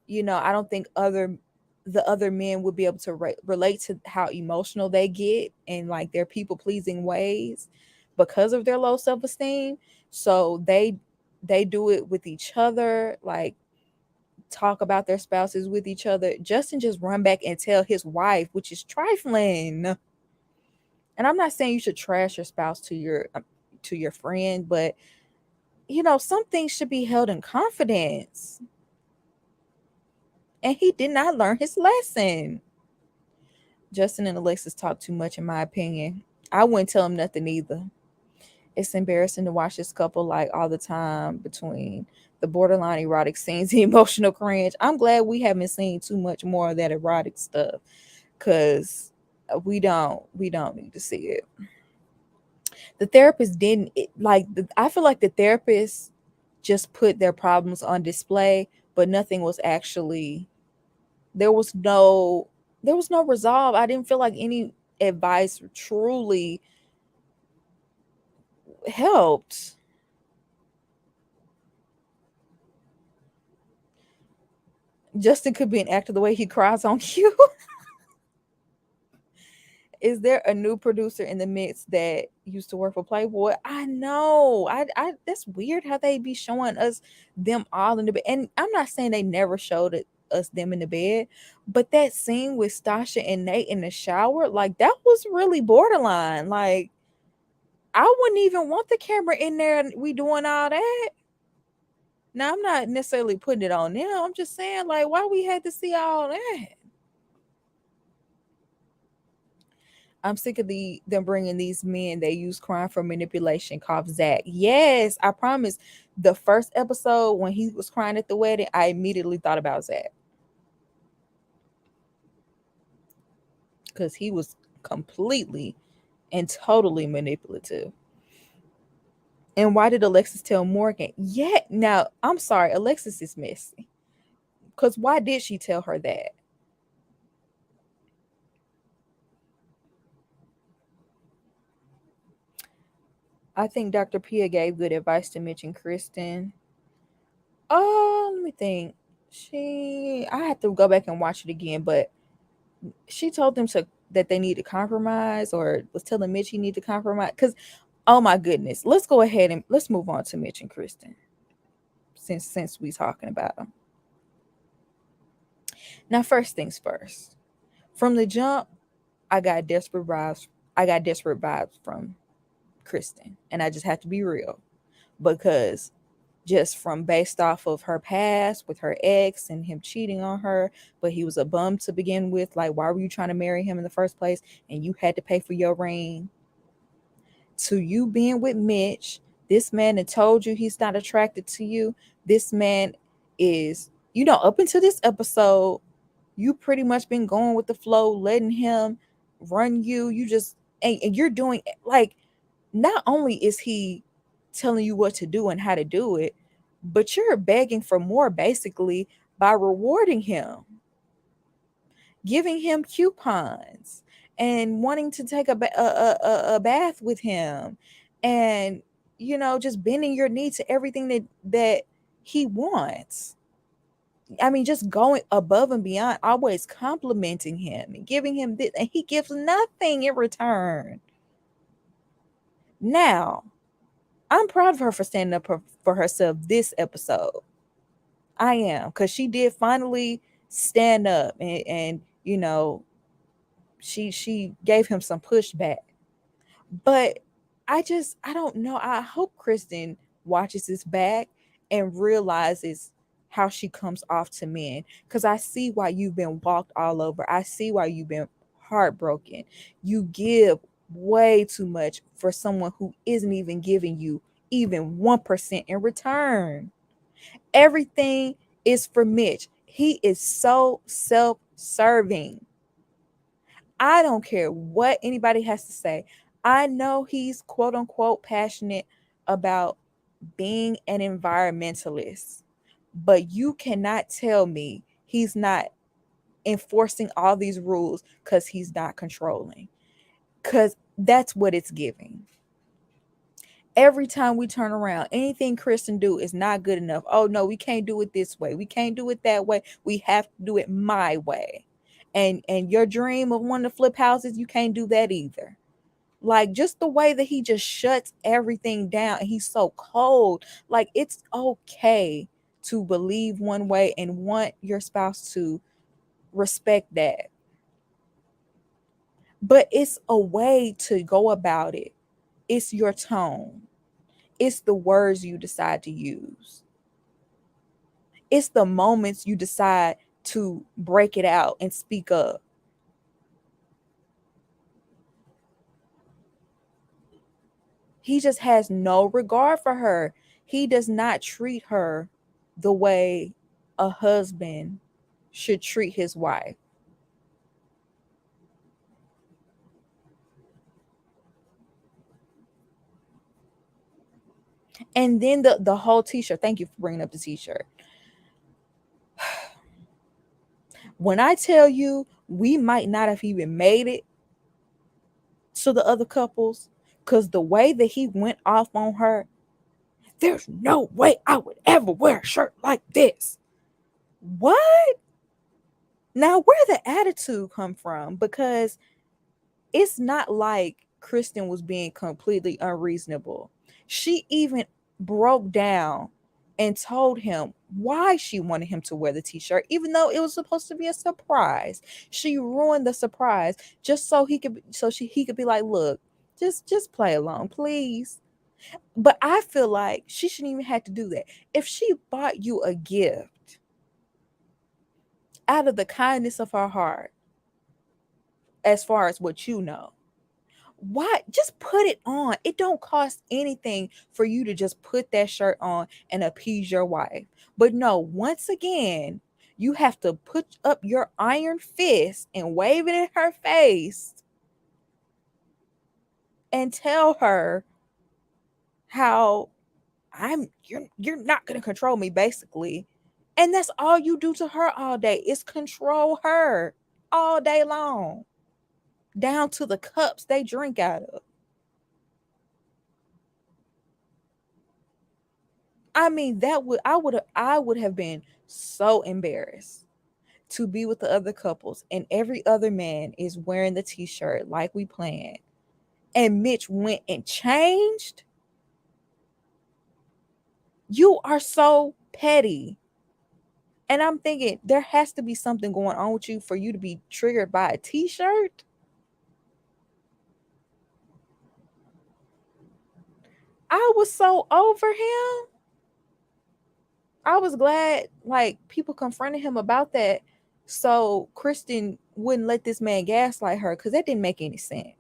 I don't think the other men would be able to relate to how emotional they get and like their people pleasing ways because of their low self esteem. So they do it with each other, like talk about their spouses with each other. Justin just run back and tell his wife, which is trifling. And I'm not saying you should trash your spouse to your friend, but some things should be held in confidence. And he did not learn his lesson. Justin and Alexis talk too much, in my opinion. I wouldn't tell him nothing either. It's embarrassing to watch this couple like all the time between the borderline erotic scenes, the emotional cringe. I'm glad we haven't seen too much more of that erotic stuff because we don't need to see it. The therapist didn't I feel like the therapist just put their problems on display, but nothing was actually there was no resolve. I didn't feel like any advice truly helped. Justin could be an actor the way he cries on cue. Is there a new producer in the mix that used to work for Playboy? I know. I that's weird how they be showing us them all in the bed. And I'm not saying they never showed us them in the bed, but that scene with Stacia and Nate in the shower, like that was really borderline. Like I wouldn't even want the camera in there and we doing all that. Now I'm not necessarily putting it on them. I'm just saying, like, why we had to see all that? I'm sick of them bringing these men they use crime for manipulation. Cough Zach. Yes, I promise. The first episode when he was crying at the wedding, I immediately thought about Zach because he was completely and totally manipulative. And why did Alexis tell Morgan? Yeah, now I'm sorry, Alexis is messy. Because why did she tell her that? I think Dr. Pia gave good advice to Mitch and Kristen. Oh, let me think. I had to go back and watch it again, but she told them that they need to compromise, or was telling Mitch he need to compromise. Because, oh my goodness, let's go ahead and let's move on to Mitch and Kristen since we talking about them. Now, first things first. From the jump, I got desperate vibes. I got desperate vibes from Kristen, and I just have to be real because just from based off of her past with her ex and him cheating on her, but he was a bum to begin with. Like, why were you trying to marry him in the first place? And you had to pay for your ring. To you being with Mitch, this man had told you he's not attracted to you. This man is, up until this episode, you pretty much been going with the flow, letting him run you. You just, and you're doing like, not only is he telling you what to do and how to do it, but you're begging for more basically by rewarding him, giving him coupons, and wanting to take a bath with him. And just bending your knee to everything that he wants. I mean, just going above and beyond, always complimenting him and giving him this, and he gives nothing in return. Now, I'm proud of her for standing up for herself this episode. I am, because she did finally stand up, and she gave him some pushback. But I don't know. I hope Kristen watches this back and realizes how she comes off to men. Because I see why you've been walked all over. I see why you've been heartbroken. You give way too much for someone who isn't even giving you even 1% in return. Everything is for Mitch. He is so self-serving. I don't care what anybody has to say. I know he's quote unquote passionate about being an environmentalist, but you cannot tell me he's not enforcing all these rules because he's not controlling. Because that's what it's giving. Every time we turn around, anything Kristen do is not good enough. Oh no, we can't do it this way. We can't do it that way. We have to do it my way. And your dream of wanting to flip houses, you can't do that either. Like, just the way that he just shuts everything down, and he's so cold. Like, it's okay to believe one way and want your spouse to respect that, but it's a way to go about it. It's your tone, it's the words you decide to use, it's the moments you decide to break it out and speak up. He just has no regard for her. He does not treat her the way a husband should treat his wife. And then the whole t-shirt. Thank you for bringing up the t-shirt. When I tell you we might not have even made it to the other couples, because the way that he went off on her, there's no way I would ever wear a shirt like this. What? Now, where the attitude come from? Because it's not like Kristen was being completely unreasonable. She even broke down and told him why she wanted him to wear the t-shirt, even though it was supposed to be a surprise. She ruined the surprise just so he could be like, look, just play along, please. But I feel like she shouldn't even have to do that. If she bought you a gift out of the kindness of her heart, as far as what you know, why just put it on? It don't cost anything for you to just put that shirt on and appease your wife. But no, once again, you have to put up your iron fist and wave it in her face and tell her how you're not going to control me, basically. And that's all you do to her all day, is control her all day long, down to the cups they drink out of. I mean, I would have been so embarrassed to be with the other couples and every other man is wearing the t-shirt like we planned. And Mitch went and changed. You are so petty. And I'm thinking there has to be something going on with you for you to be triggered by a t-shirt. I was so over him. I was glad like people confronted him about that, so Kristen wouldn't let this man gaslight her, because that didn't make any sense.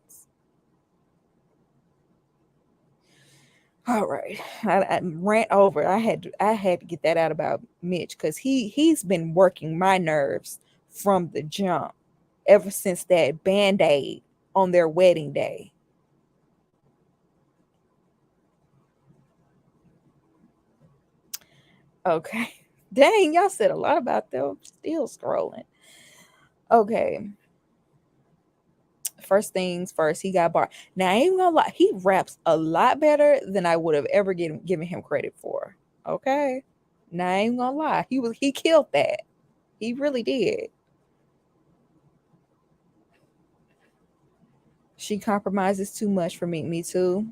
All right, I rant over. I had to get that out about Mitch, because he's been working my nerves from the jump ever since that band-aid on their wedding day. Okay. Dang, y'all said a lot about them. Still scrolling. Okay. first things first, he got barred. Now I ain't gonna lie, he raps a lot better than I would have ever given him credit for. Okay. Now I ain't gonna lie. He killed that. He really did. She compromises too much for me too.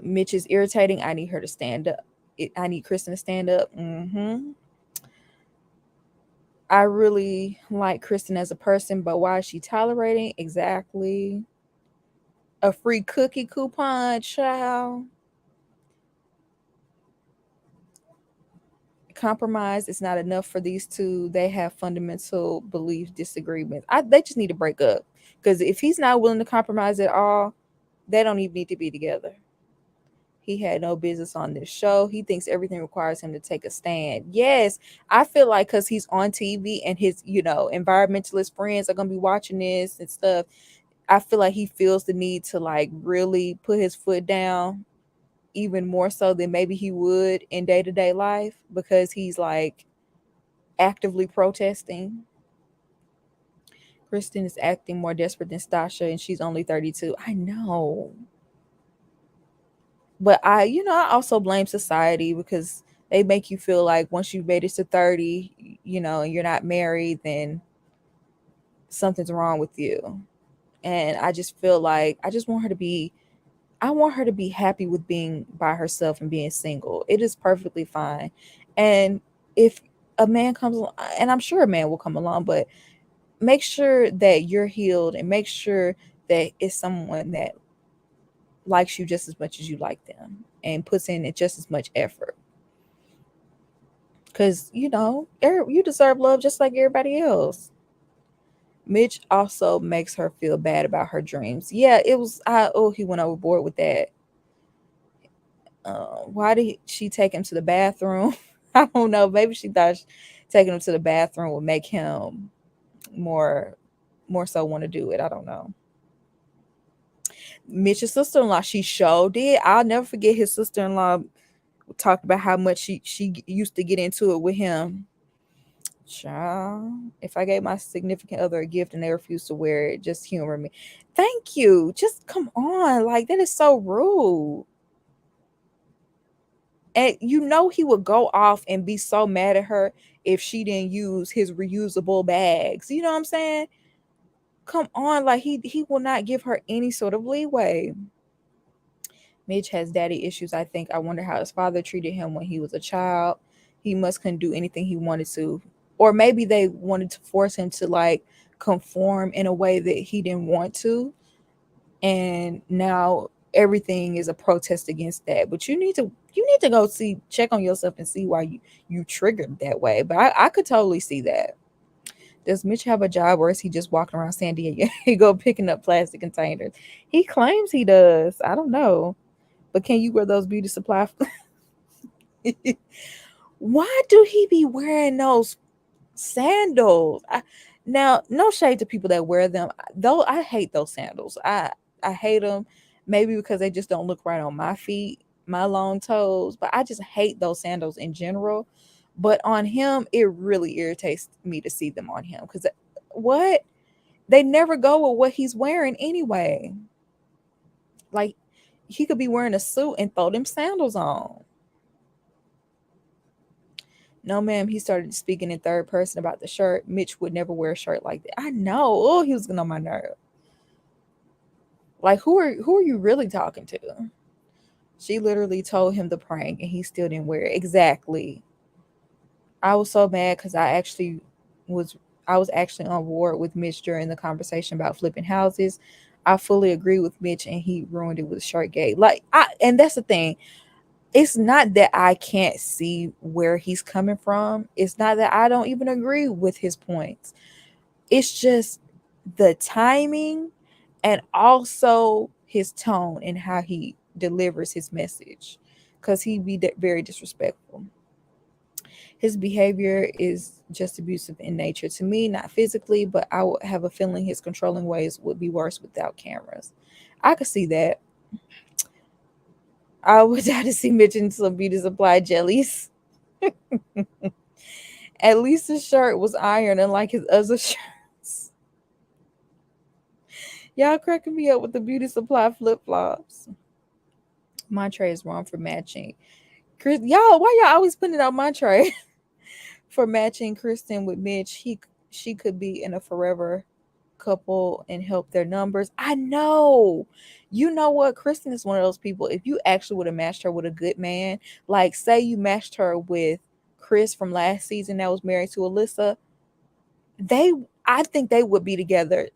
Mitch is irritating. I need her to stand up. I need Kristen to stand up. I really like Kristen as a person, but why is she tolerating? Exactly. A free cookie coupon, child. Compromise is not enough for these two. They have fundamental belief disagreements. They just need to break up. Because if he's not willing to compromise at all, they don't even need to be together. He had no business on this show. He thinks everything requires him to take a stand. Yes, I feel like because he's on TV and his, environmentalist friends are going to be watching this and stuff, I feel like he feels the need to like really put his foot down even more so than maybe he would in day-to-day life because he's like actively protesting. Kristen is acting more desperate than Stacia and she's only 32. I know. But I also blame society because they make you feel like once you've made it to 30, and you're not married, then something's wrong with you. And I just feel like I want her to be happy with being by herself and being single. It is perfectly fine. And if a man comes along, and I'm sure a man will come along, but make sure that you're healed and make sure that it's someone that likes you just as much as you like them and puts in it just as much effort. Because, you deserve love just like everybody else. Mitch also makes her feel bad about her dreams. Yeah, it was, he went overboard with that. Why did she take him to the bathroom? I don't know. Maybe she thought taking him to the bathroom would make him more so want to do it. I don't know. Mitch's sister-in-law, she showed did. I'll never forget his sister-in-law talked about how much she used to get into it with him. Child, if I gave my significant other a gift and they refused to wear it, just humor me. Thank you. Just come on. Like, that is so rude. And he would go off and be so mad at her if she didn't use his reusable bags. You know what I'm saying? Come on, like he will not give her any sort of leeway. Mitch has daddy issues, I think. I wonder how his father treated him when he was a child. He must couldn't do anything he wanted to. Or maybe they wanted to force him to like conform in a way that he didn't want to. And now everything is a protest against that. But you need to go check on yourself and see why you triggered that way. But I could totally see that. Does Mitch have a job or is he just walking around San Diego picking up plastic containers? He claims he does. I don't know. But can you wear those beauty supply? Why do he be wearing those sandals? Now, no shade to people that wear them. Though I hate those sandals. I hate them. Maybe because they just don't look right on my feet, my long toes. But I just hate those sandals in general. But on him, it really irritates me to see them on him. Because what? They never go with what he's wearing anyway. Like, he could be wearing a suit and throw them sandals on. No, ma'am. He started speaking in third person about the shirt. Mitch would never wear a shirt like that. I know. Oh, he was getting on my nerve. Like, who are you really talking to? She literally told him the prank and he still didn't wear it. Exactly. I was so mad because was I was actually on board with Mitch during the conversation about flipping houses. I fully agree with Mitch and he ruined it with Shirtgate. And that's the thing. It's not that I can't see where he's coming from. It's not that I don't even agree with his points. It's just the timing and also his tone and how he delivers his message, because he be very disrespectful. His behavior is just abusive in nature to me, not physically, but I would have a feeling his controlling ways would be worse without cameras. I could see that. I would die to see Mitch in some beauty supply jellies. At least his shirt was ironed, unlike his other shirts. Y'all cracking me up with the beauty supply flip flops. Montre is wrong for matching. Chris, y'all, why y'all always putting it on Montre for matching Kristen with Mitch? She could be in a forever couple and help their numbers. I know. You know what? Kristen is one of those people. If you actually would have matched her with a good man, like say you matched her with Chris from last season that was married to Alyssa, they I think they would be together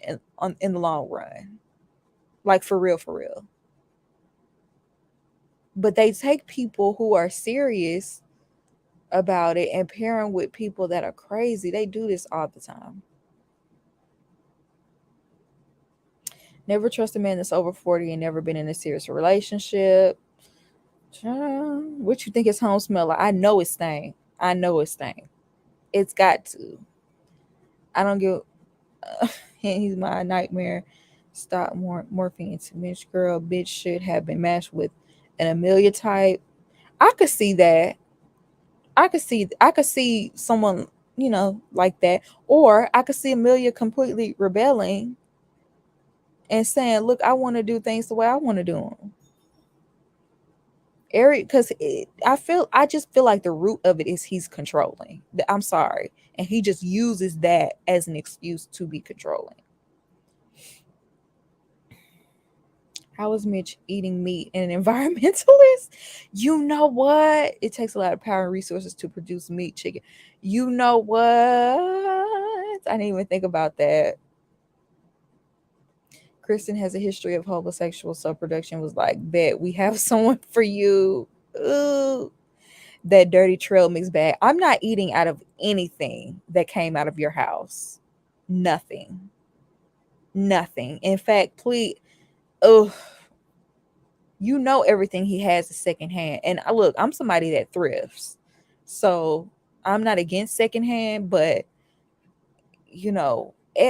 in the long run. Like for real, for real. But they take people who are serious about it and pair them with people that are crazy. They do this all the time. Never trust a man that's over 40 and never been in a serious relationship. What you think his home smell like? I know it's stank. I know it's stank. It's got to. I don't give. He's my nightmare. Stop morphing into Mitch. Girl, bitch should have been matched with an Amelia type. I could see that. I could see someone, like that. Or I could see Amelia completely rebelling and saying, "Look, I want to do things the way I want to do them." Eric, because I just feel like the root of it is he's controlling. I'm sorry, and he just uses that as an excuse to be controlling. How is Mitch eating meat and an environmentalist? You know what? It takes a lot of power and resources to produce meat, chicken. You know what? I didn't even think about that. Kristen has a history of homosexual, so production was like, bet we have someone for you. Ooh, that dirty trail mix bag. I'm not eating out of anything that came out of your house. Nothing. Nothing. In fact, please, oh, you know everything he has is secondhand. And look, I'm somebody that thrifts. So I'm not against secondhand, but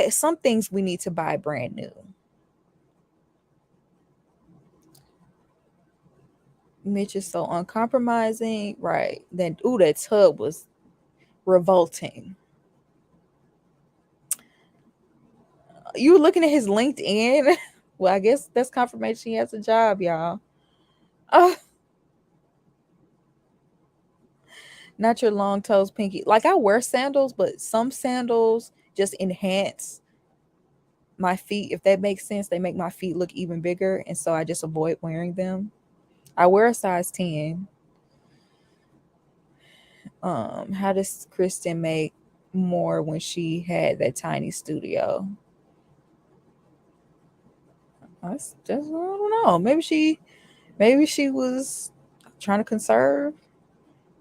some things we need to buy brand new. Mitch is so uncompromising, right? Then, ooh, that tub was revolting. You were looking at his LinkedIn? Well, I guess that's confirmation he has a job, y'all. Oh, not your long toes, pinky. Like I wear sandals, but some sandals just enhance my feet. If that makes sense, they make my feet look even bigger, and so I just avoid wearing them. I wear a size 10. How does Kristen make more when she had that tiny studio? That's just I don't know. Maybe she was trying to conserve.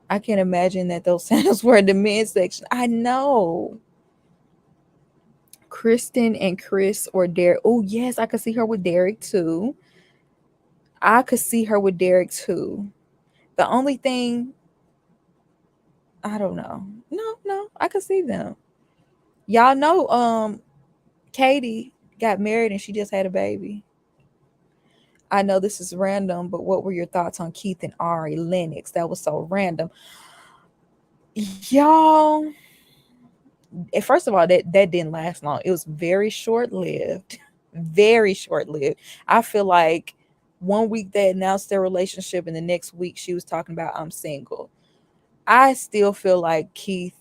I can't imagine that those sandals were in the men's section. I know. Kristen and Chris or Derek. Oh yes, I could see her with Derek too. I could see her with Derek too. The only thing I don't know. No, I could see them. Y'all know Katie got married and she just had a baby. I know this is random, but what were your thoughts on Keith and Ari Lennox? That was so random. Y'all, first of all, that didn't last long. It was very short lived. Very short lived. I feel like one week they announced their relationship and the next week she was talking about I'm single. I still feel like Keith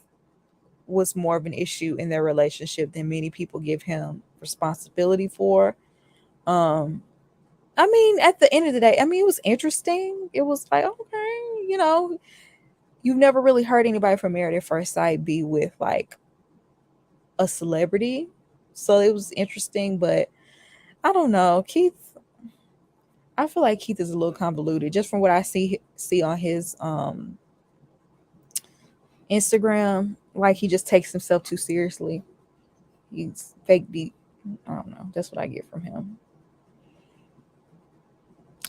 was more of an issue in their relationship than many people give him responsibility for. Um, I mean, at the end of the day, I mean, it was interesting. It was like, okay, you've never really heard anybody from Married at First Sight be with like a celebrity. So it was interesting, but I don't know. I feel like Keith is a little convoluted just from what I see on his Instagram. Like he just takes himself too seriously. He's fake deep. I don't know. That's what I get from him.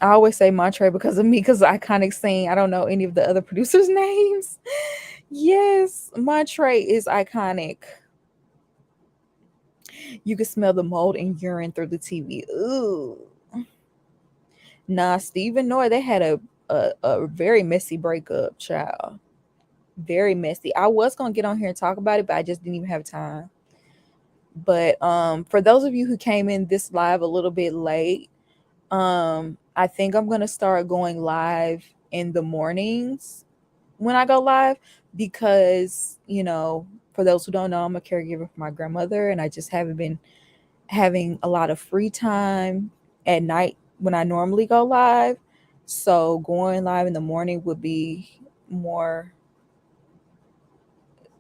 I always say Montre because of me, because of iconic scene. I don't know any of the other producers' names. Yes, Montre is iconic. You can smell the mold and urine through the TV. Ooh. Nah, Stephen Noy, they had a very messy breakup, child. Very messy. I was gonna get on here and talk about it, but I just didn't even have time. But for those of you who came in this live a little bit late, I think I'm gonna start going live in the mornings when I go live because, for those who don't know, I'm a caregiver for my grandmother and I just haven't been having a lot of free time at night when I normally go live. So going live in the morning would be more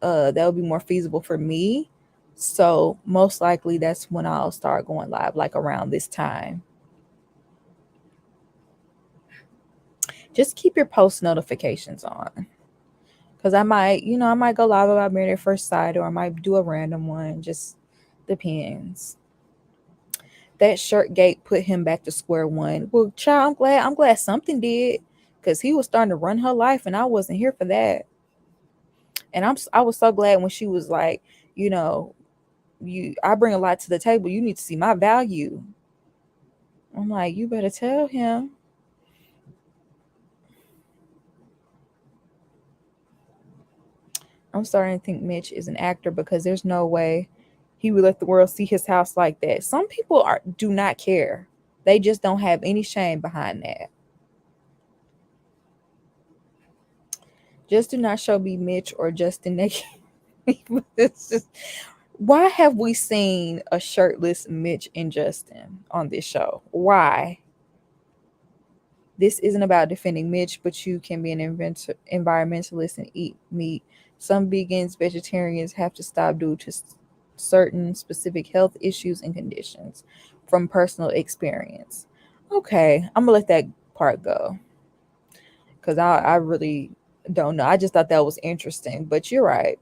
that would be more feasible for me. So most likely that's when I'll start going live, like around this time. Just keep your post notifications on. Cause I might go live about Married at First Sight, or I might do a random one. Just depends. That shirt gate put him back to square one. Well, child, I'm glad something did, cause he was starting to run her life, and I wasn't here for that. And I was so glad when she was like, you know, I bring a lot to the table. You need to see my value. I'm like, you better tell him. I'm starting to think Mitch is an actor because there's no way he would let the world see his house like that. Some people do not care. They just don't have any shame behind that. Just do not show me Mitch or Justin naked. It's just, why have we seen a shirtless Mitch and Justin on this show? Why? This isn't about defending Mitch, but you can be an environmentalist and eat meat. Some vegans, vegetarians have to stop due to certain specific health issues and conditions from personal experience. Okay, I'm gonna let that part go because I really don't know. I just thought that was interesting, but you're right.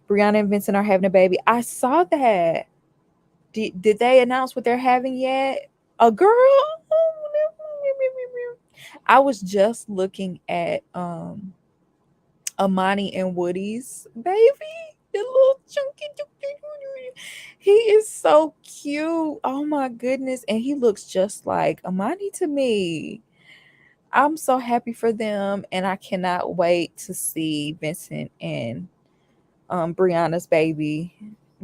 Brianna and Vincent are having a baby. I saw that. Did they announce what they're having yet? A girl? I was just looking at Amani and Woody's baby. The little chunky. He is so cute. Oh my goodness. And he looks just like Amani to me. I'm so happy for them. And I cannot wait to see Vincent and Brianna's baby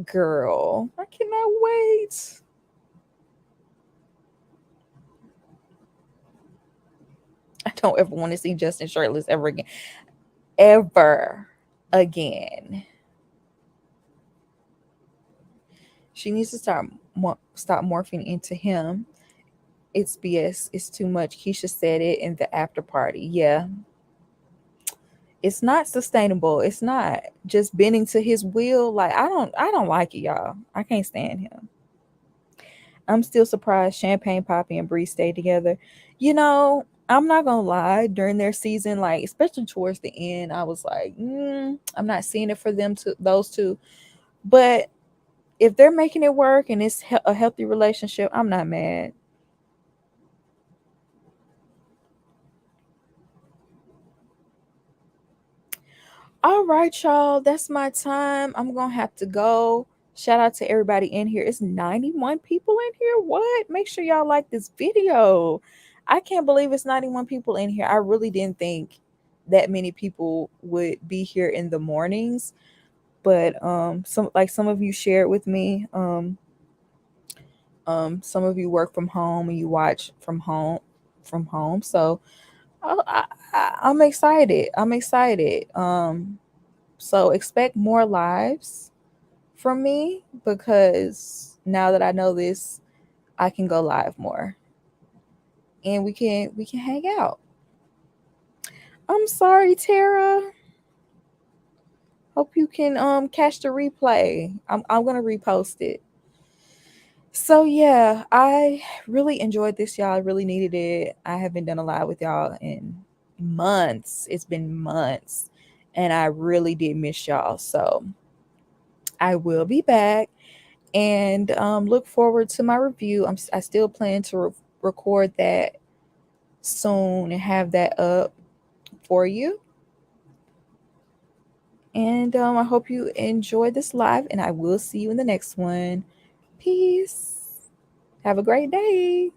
girl. I cannot wait. I don't ever want to see Justin shirtless ever again. Ever again. She needs to stop morphing into him. It's BS. It's too much. Keisha said it in the after party. Yeah. It's not sustainable. It's not just bending to his will. Like I don't like it, y'all. I can't stand him. I'm still surprised Champagne Poppy and Bree stayed together. I'm not gonna lie, during their season, like especially towards the end, I was like, I'm not seeing it for them to those two. But if they're making it work and it's a healthy relationship, I'm not mad. All right, y'all. That's my time. I'm gonna have to go. Shout out to everybody in here. It's 91 people in here. What? Make sure y'all like this video. I can't believe it's 91 people in here. I really didn't think that many people would be here in the mornings. But some of you shared with me. Some of you work from home and you watch from home. So I'm excited. I'm excited. So expect more lives from me because now that I know this, I can go live more and we can hang out. I'm sorry, Tara. Hope you can catch the replay. I'm gonna repost it. So yeah, I really enjoyed this, y'all. I really needed it. I haven't done a live with y'all in months. It's been months, and I really did miss y'all. So I will be back and look forward to my review. I still plan to record that soon and have that up for you. And I hope you enjoyed this live, and I will see you in the next one. Peace. Have a great day.